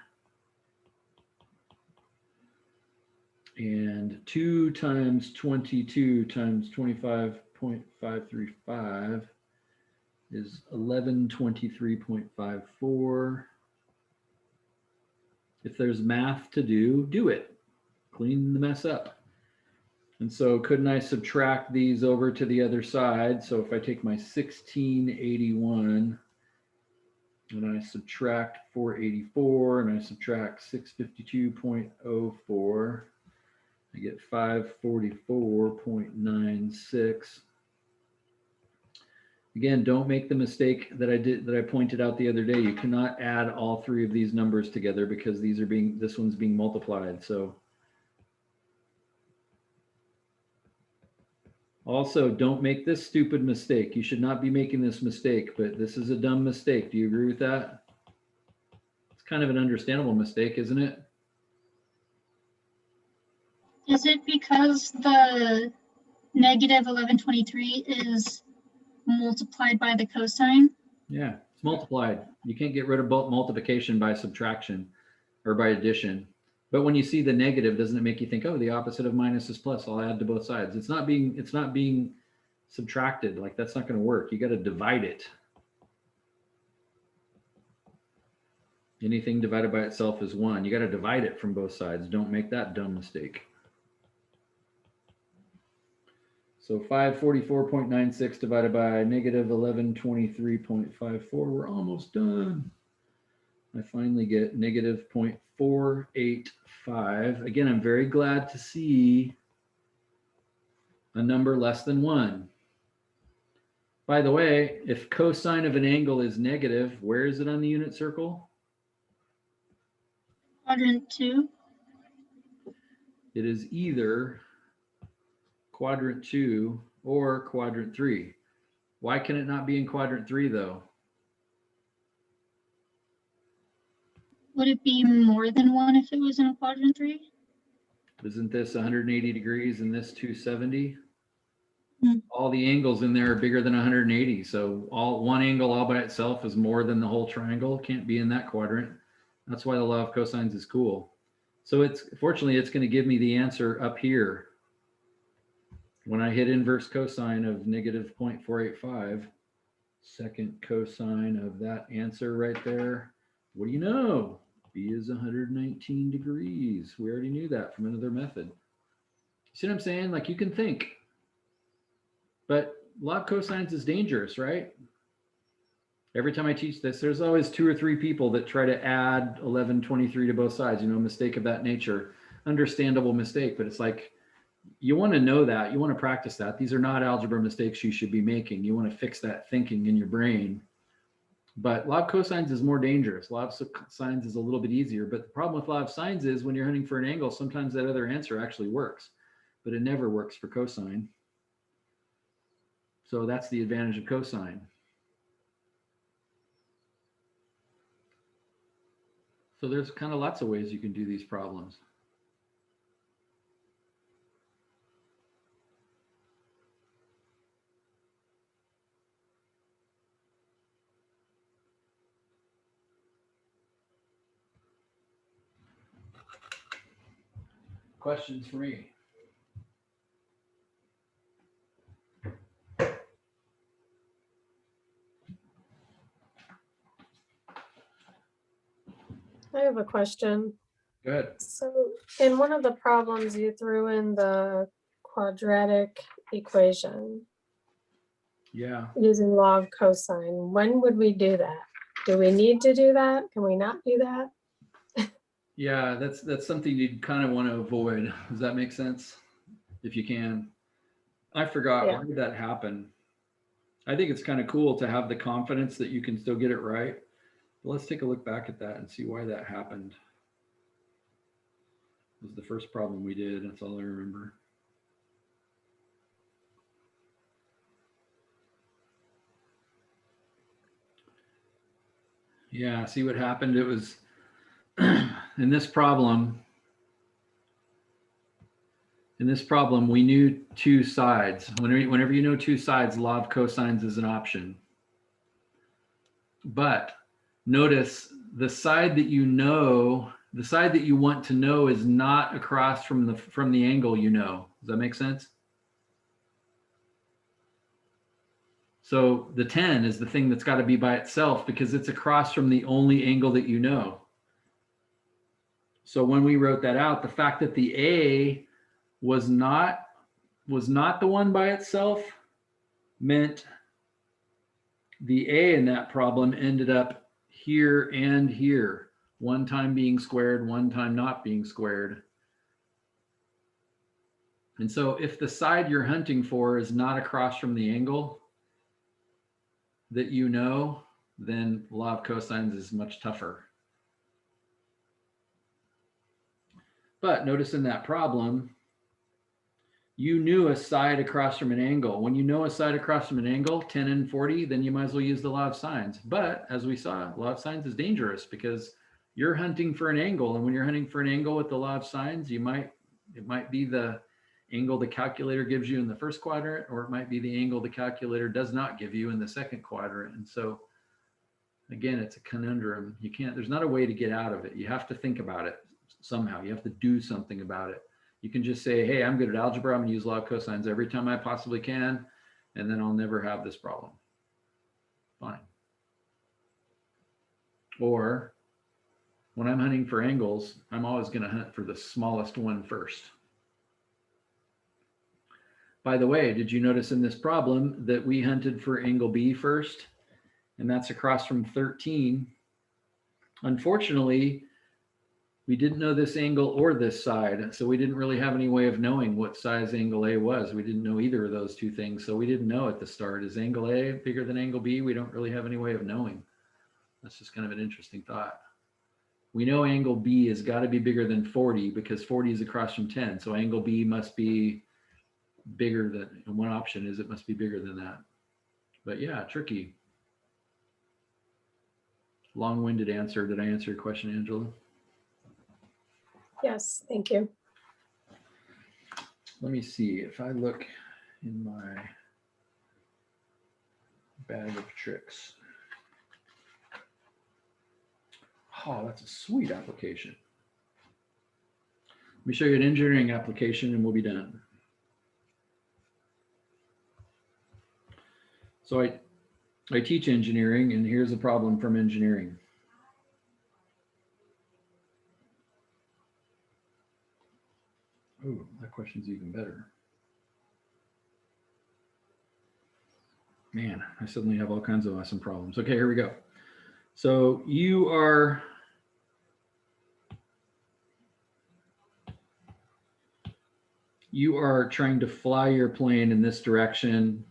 And 2 times 22 times 25.535 is 1123.54. If there's math to do, do it. Clean the mess up. And so couldn't I subtract these over to the other side? So if I take my 1681 and I subtract 484 and I subtract 652.04, I get 544.96. Again, don't make the mistake that I pointed out the other day. You cannot add all three of these numbers together because this one's being multiplied. So also, don't make this stupid mistake. You should not be making this mistake, but this is a dumb mistake. Do you agree with that? It's kind of an understandable mistake, isn't it? Is it because the negative 1123 is multiplied by the cosine? Yeah, it's multiplied. You can't get rid of multiplication by subtraction or by addition. But when you see the negative, doesn't it make you think, oh, the opposite of minus is plus? I'll add to both sides. It's not being subtracted. Like, that's not going to work. You got to divide it. Anything divided by itself is 1. You got to divide it from both sides. Don't make that dumb mistake. So 544.96 divided by negative 1123.54. We're almost done. I finally get negative 0.485. Again, I'm very glad to see a number less than 1. By the way, if cosine of an angle is negative, where is it on the unit circle? Quadrant 2. It is either quadrant 2 or quadrant 3. Why can it not be in quadrant 3 though? Would it be more than 1 if it was in a quadrant 3? Isn't this 180 degrees and this 270? Hmm. All the angles in there are bigger than 180. So one angle all by itself is more than the whole triangle. It can't be in that quadrant. That's why the law of cosines is cool. So fortunately, it's going to give me the answer up here. When I hit inverse cosine of negative 0.485, second cosine of that answer right there, what do you know? B is 119 degrees. We already knew that from another method. See what I'm saying? Like, you can think. But law of cosines is dangerous, right? Every time I teach this, there's always 2 or 3 people that try to add 1123 to both sides, mistake of that nature. Understandable mistake, but it's like, you want to know that. You want to practice that. These are not algebra mistakes you should be making. You want to fix that thinking in your brain. But law of cosines is more dangerous. Law of sines is a little bit easier. But the problem with law of sines is when you're hunting for an angle, sometimes that other answer actually works, but it never works for cosine. So that's the advantage of cosine. So there's kind of lots of ways you can do these problems. Questions for me? I have a question. Good. So in one of the problems, you threw in the quadratic equation Yeah. using law of cosine. When would we do that? Do we need to do that? Can we not do that? Yeah, that's something you kind of want to avoid. Does that make sense? If you can. I forgot, Yeah. why did that happen? I think it's kind of cool to have the confidence that you can still get it right. But let's take a look back at that and see why that happened. It was the first problem we did. That's all I remember. Yeah, see what happened? It was in this problem, we knew 2 sides. Whenever you know 2 sides, law of cosines is an option. But notice the side that you know, the side that you want to know is not across from the angle you know. Does that make sense? So the 10 is the thing that's got to be by itself because it's across from the only angle that you know. So when we wrote that out, the fact that the A was not the one by itself meant the A in that problem ended up here and here, one time being squared, one time not being squared. And so if the side you're hunting for is not across from the angle that you know, then law of cosines is much tougher. But notice in that problem, you knew a side across from an angle. When you know a side across from an angle, 10 and 40, then you might as well use the law of sines. But as we saw, law of sines is dangerous because you're hunting for an angle. And when you're hunting for an angle with the law of sines, it might be the angle the calculator gives you in the first quadrant, or it might be the angle the calculator does not give you in the second quadrant. And so again, it's a conundrum. There's not a way to get out of it. You have to think about it somehow. You have to do something about it. You can just say, hey, I'm good at algebra. I'm going to use law of cosines every time I possibly can, and then I'll never have this problem. Fine. Or when I'm hunting for angles, I'm always going to hunt for the smallest one first. By the way, did you notice in this problem that we hunted for angle B first? And that's across from 13. Unfortunately, we didn't know this angle or this side, so we didn't really have any way of knowing what size angle A was. We didn't know either of those two things, so we didn't know at the start. Is angle A bigger than angle B? We don't really have any way of knowing. That's just kind of an interesting thought. We know angle B has got to be bigger than 40 because 40 is across from 10, so angle B must be bigger than, and one option is it must be bigger than that. But yeah, tricky. Long-winded answer. Did I answer your question, Angela? Yes, thank you. Let me see if I look in my bag of tricks. Oh, that's a sweet application. Let me show you an engineering application and we'll be done. So I teach engineering, and here's a problem from engineering. Oh, that question's even better. Man, I suddenly have all kinds of awesome problems. Okay, here we go. So you are trying to fly your plane in this direction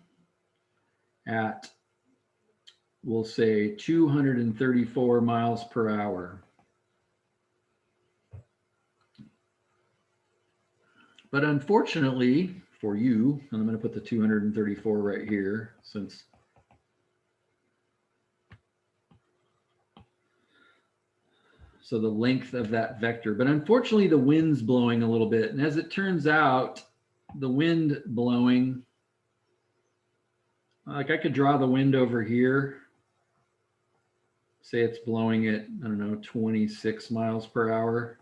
at, we'll say, 234 miles per hour. But unfortunately for you, and I'm going to put the 234 right here, since so the length of that vector, but unfortunately the wind's blowing a little bit. And as it turns out, the wind blowing, like I could draw the wind over here. Say it's blowing at, I don't know, 26 miles per hour.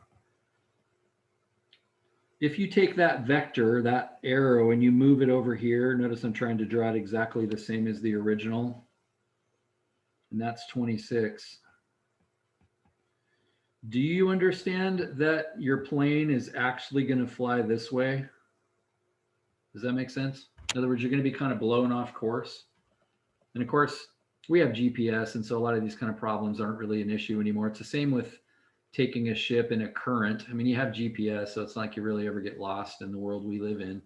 If you take that vector, that arrow, and you move it over here, notice I'm trying to draw it exactly the same as the original, and that's 26. Do you understand that your plane is actually going to fly this way? Does that make sense? In other words, you're going to be kind of blown off course. And of course, we have GPS, and so a lot of these kind of problems aren't really an issue anymore. It's the same with taking a ship in a current. I mean, you have GPS, so it's not like you really ever get lost in the world we live in.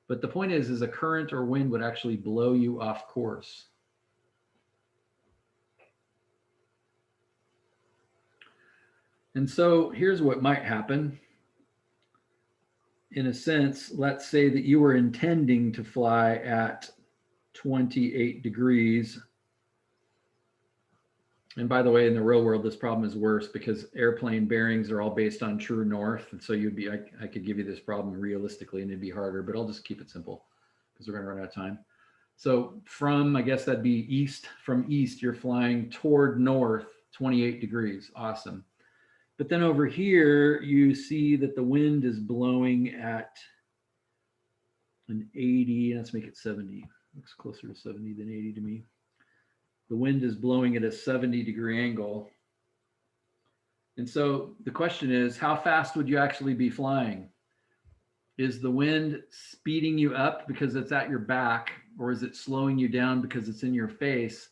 But the point is a current or wind would actually blow you off course. And so here's what might happen. In a sense, let's say that you were intending to fly at 28 degrees. And by the way, in the real world, this problem is worse because airplane bearings are all based on true north. And so I could give you this problem realistically and it'd be harder, but I'll just keep it simple because we're going to run out of time. So from, I guess that'd be east, from east, you're flying toward north, 28 degrees. Awesome. But then over here, you see that the wind is blowing at an 80. Let's make it 70. Looks closer to 70 than 80 to me. The wind is blowing at a 70-degree angle. And so the question is, how fast would you actually be flying? Is the wind speeding you up because it's at your back, or is it slowing you down because it's in your face?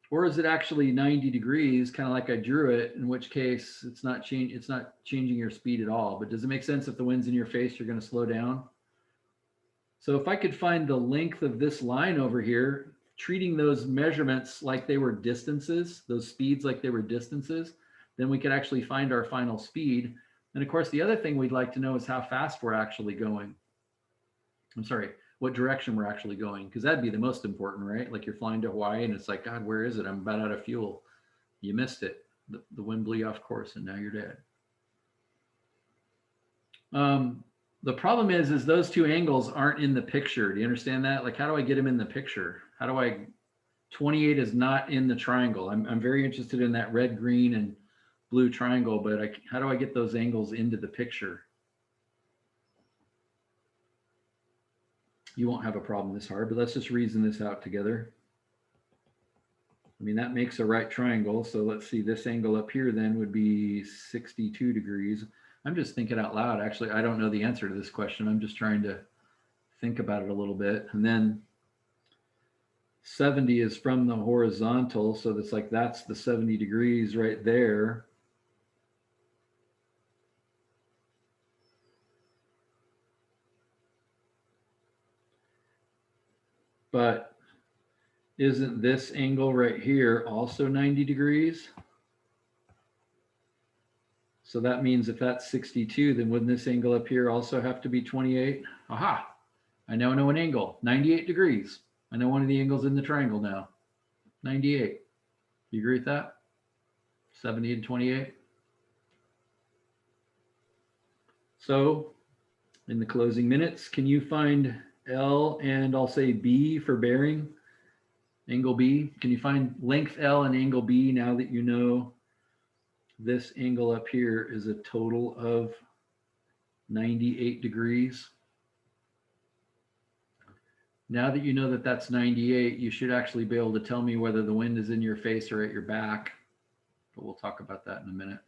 Or is it actually 90 degrees, kind of like I drew it, in which case it's not changing your speed at all. But does it make sense if the wind's in your face, you're going to slow down? So if I could find the length of this line over here, treating those measurements like they were distances, those speeds like they were distances, then we could actually find our final speed. And of course, the other thing we'd like to know is how fast we're actually going. I'm sorry, what direction we're actually going, because that'd be the most important, right? Like you're flying to Hawaii and it's like, God, where is it? I'm about out of fuel. You missed it. The wind blew you off course and now you're dead. The problem is those two angles aren't in the picture. Do you understand that? Like, how do I get them in the picture? How do I, 28 is not in the triangle. I'm very interested in that red, green, and blue triangle, but how do I get those angles into the picture? You won't have a problem this hard, but let's just reason this out together. I mean, that makes a right triangle. So let's see, this angle up here then would be 62 degrees. I'm just thinking out loud. Actually, I don't know the answer to this question. I'm just trying to think about it a little bit. And then 70 is from the horizontal. So that's like, that's the 70 degrees right there. But isn't this angle right here also 90 degrees? So that means if that's 62, then wouldn't this angle up here also have to be 28? Aha, I now know an angle, 98 degrees. I know one of the angles in the triangle now, 98. You agree with that? 70 and 28. So in the closing minutes, can you find L and I'll say B for bearing? Angle B, can you find length L and angle B now that you know this angle up here is a total of 98 degrees? Now that you know that that's 98, you should actually be able to tell me whether the wind is in your face or at your back, but we'll talk about that in a minute.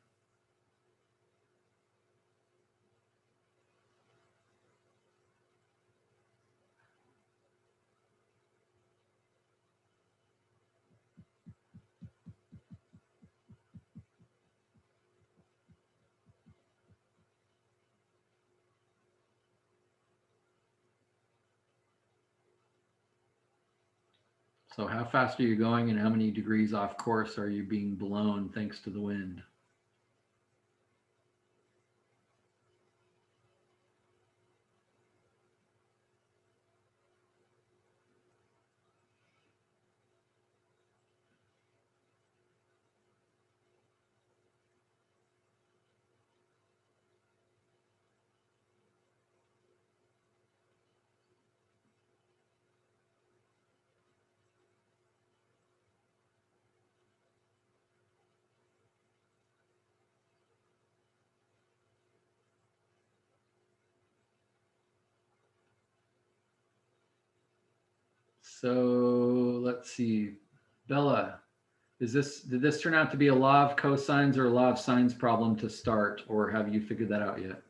So how fast are you going and how many degrees off course are you being blown thanks to the wind? So let's see, Bella, did this turn out to be a law of cosines or a law of sines problem to start, or have you figured that out yet?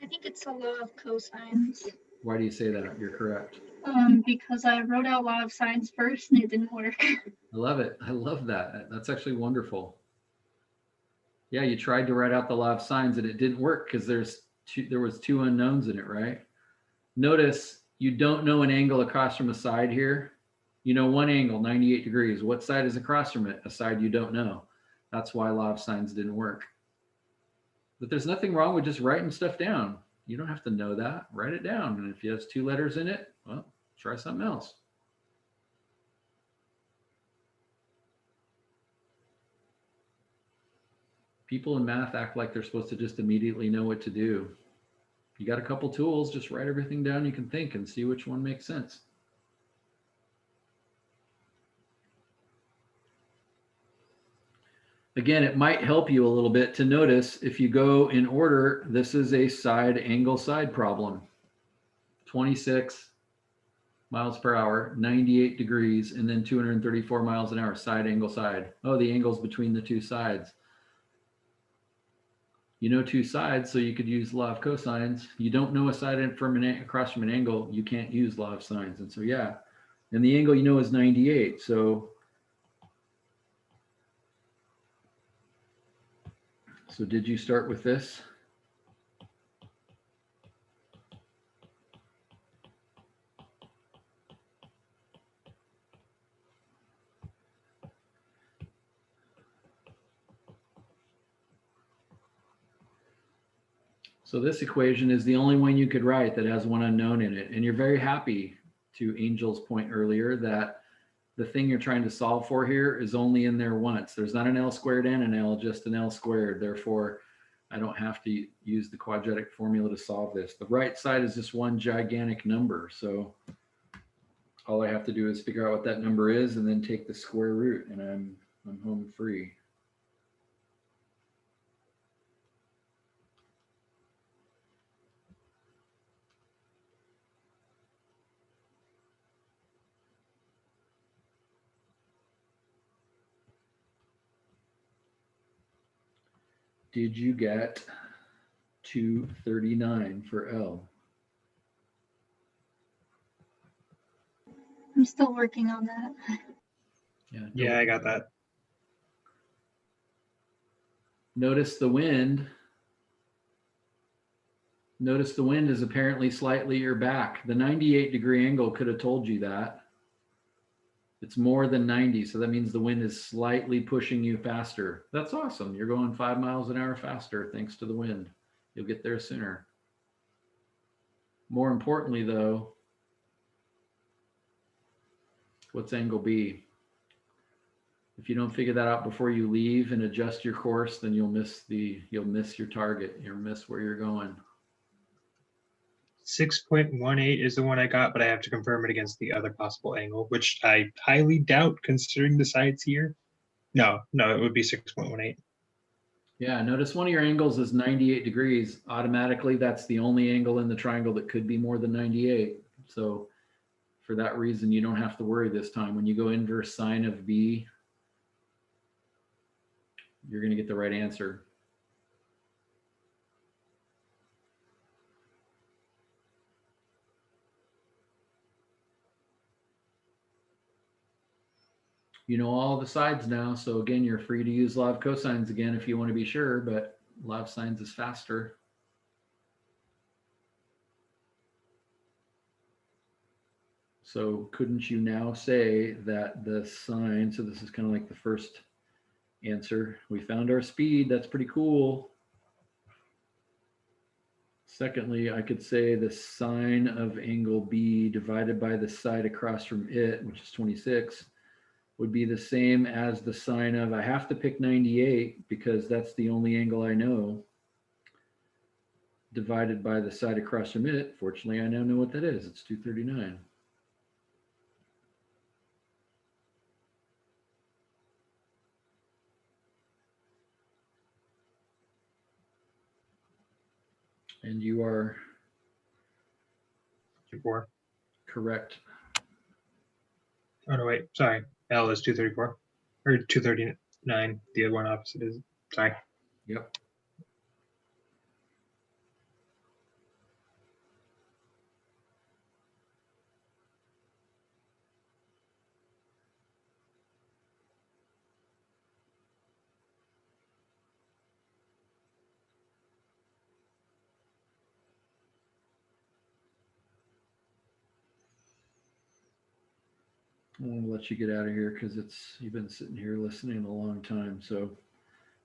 I think it's a law of cosines. Why do you say that? You're correct. Because I wrote out law of sines first and it didn't work. I love it. I love that. That's actually wonderful. Yeah, you tried to write out the law of sines and it didn't work because there was two unknowns in it, right? Notice you don't know an angle across from a side here. You know one angle, 98 degrees. What side is across from it? A side you don't know. That's why law of sines didn't work. But there's nothing wrong with just writing stuff down. You don't have to know that. Write it down. And if it has two letters in it, well, try something else. People in math act like they're supposed to just immediately know what to do. You got a couple tools, just write everything down you can think and see which one makes sense. Again, it might help you a little bit to notice if you go in order, this is a side angle side problem. 26 miles per hour, 98 degrees, and then 234 miles an hour, side angle side. Oh, the angles between the two sides. You know two sides, so you could use law of cosines. You don't know a side across from an angle, you can't use law of sines. And so, yeah, And the angle you know is 98. So did you start with this? So this equation is the only one you could write that has one unknown in it. And you're very happy, to Angel's point earlier, that the thing you're trying to solve for here is only in there once. There's not an L squared and an L, just an L squared. Therefore, I don't have to use the quadratic formula to solve this. The right side is just one gigantic number. So all I have to do is figure out what that number is and then take the square root, and I'm home free. Did you get 239 for L? I'm still working on that. Yeah, I got that. Notice the wind. Notice the wind is apparently slightly your back. The 98-degree angle could have told you that. It's more than 90, so that means the wind is slightly pushing you faster. That's awesome. You're going 5 miles an hour faster thanks to the wind. You'll get there sooner. More importantly, though, what's angle B? If you don't figure that out before you leave and adjust your course, then you'll miss your target. You'll miss where you're going. 6.18 is the one I got, but I have to confirm it against the other possible angle, which I highly doubt considering the sides here. No, it would be 6.18. Yeah, notice one of your angles is 98 degrees. Automatically, that's the only angle in the triangle that could be more than 98. So for that reason, you don't have to worry this time. When you go inverse sine of B, you're going to get the right answer. You know all the sides now, so again, you're free to use law of cosines again if you want to be sure, but law of sines is faster. So couldn't you now say that the sine, so this is kind of like the first answer, we found our speed, that's pretty cool. Secondly, I could say the sine of angle B divided by the side across from it, which is 26, would be the same as the sine of, I have to pick 98 because that's the only angle I know, divided by the side across from it. Fortunately, I now know what that is. It's 239. And you are 2.4. correct. Oh no, wait, sorry. L is 234 or 239. The other one opposite is, sorry. Yep. I'll let you get out of here because you've been sitting here listening a long time. So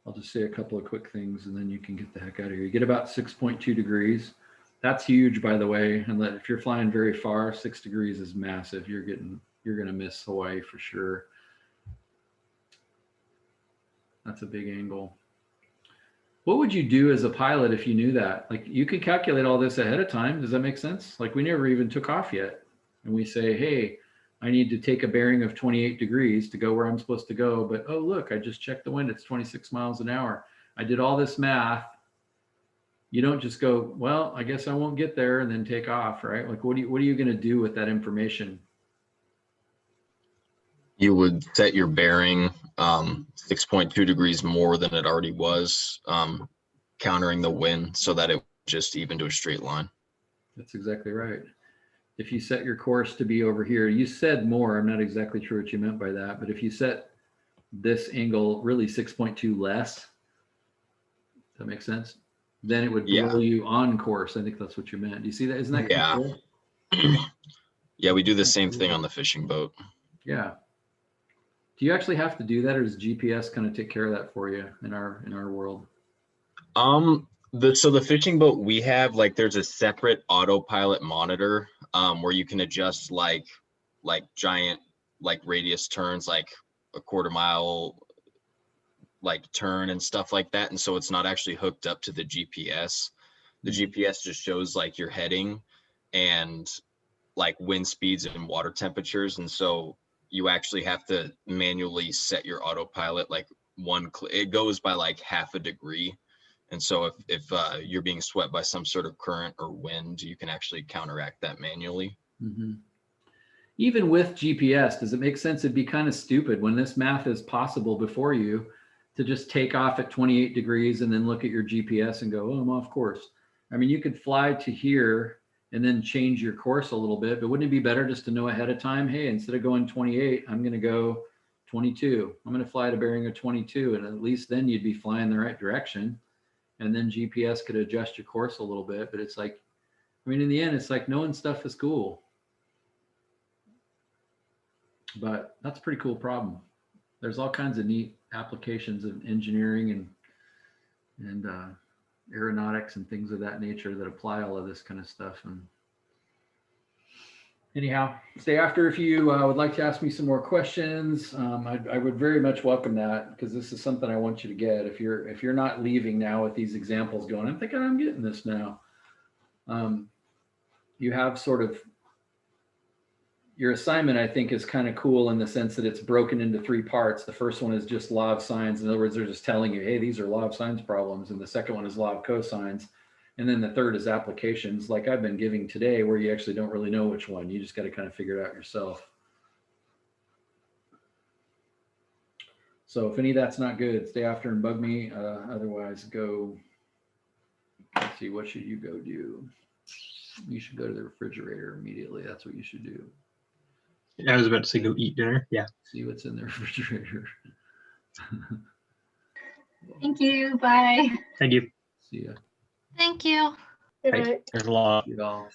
I'll just say a couple of quick things and then you can get the heck out of here. You get about 6.2 degrees. That's huge, by the way. And if you're flying very far, 6 degrees is massive. You're going to miss Hawaii for sure. That's a big angle. What would you do as a pilot if you knew that? Like, you could calculate all this ahead of time. Does that make sense? Like, we never even took off yet. And we say, hey, I need to take a bearing of 28 degrees to go where I'm supposed to go. But, oh, look, I just checked the wind. It's 26 miles an hour. I did all this math. You don't just go, well, I guess I won't get there and then take off, right? Like, what are you going to do with that information? You would set your bearing 6.2 degrees more than it already was, countering the wind so that it just even to a straight line. That's exactly right. if you set your course to be over here, you said more, I'm not exactly sure what you meant by that, but if you set this angle really 6.2 less, does that make sense? Then it would Yeah. blow you on course. I think that's what you meant. Do you see that? Isn't that kind Yeah. of cool? Yeah, we do the same thing on the fishing boat. Yeah. Do you actually have to do that, or does GPS kind of take care of that for you in our world? So the fishing boat we have, like, there's a separate autopilot monitor where you can adjust like giant like radius turns, like a quarter mile like turn and stuff like that. And so it's not actually hooked up to the GPS. The GPS just shows like your heading and like wind speeds and water temperatures. And so you actually have to manually set your autopilot like it goes by like half a degree. And so if you're being swept by some sort of current or wind, you can actually counteract that manually. Mm-hmm. Even with GPS, does it make sense? It'd be kind of stupid when this math is possible before you to just take off at 28 degrees and then look at your GPS and go, oh, I'm off course. I mean, you could fly to here and then change your course a little bit, but wouldn't it be better just to know ahead of time, hey, instead of going 28, I'm going to go 22. I'm going to fly at a bearing of 22. And at least then you'd be flying the right direction. And then GPS could adjust your course a little bit. But it's like, I mean, in the end, it's like knowing stuff is cool. But that's a pretty cool problem. There's all kinds of neat applications of engineering and aeronautics and things of that nature that apply all of this kind of stuff. And anyhow, stay after if you would like to ask me some more questions. I would very much welcome that, because this is something I want you to get. If you're not leaving now with these examples going, I'm thinking I'm getting this now. You have sort of your assignment, I think, is kind of cool in the sense that it's broken into 3 parts. The first one is just law of sines. In other words, they're just telling you, hey, these are law of sines problems. And the second one is law of cosines. And then the third is applications, like I've been giving today, where you actually don't really know which one. You just got to kind of figure it out yourself. So if any of that's not good, stay after and bug me. Otherwise, go, let's see, what should you go do? You should go to the refrigerator immediately. That's what you should do. I was about to say go eat dinner. Yeah. See what's in the refrigerator. Thank you. Bye. Thank you. See ya. Thank you. Good Right. night. There's a lot. See y'all.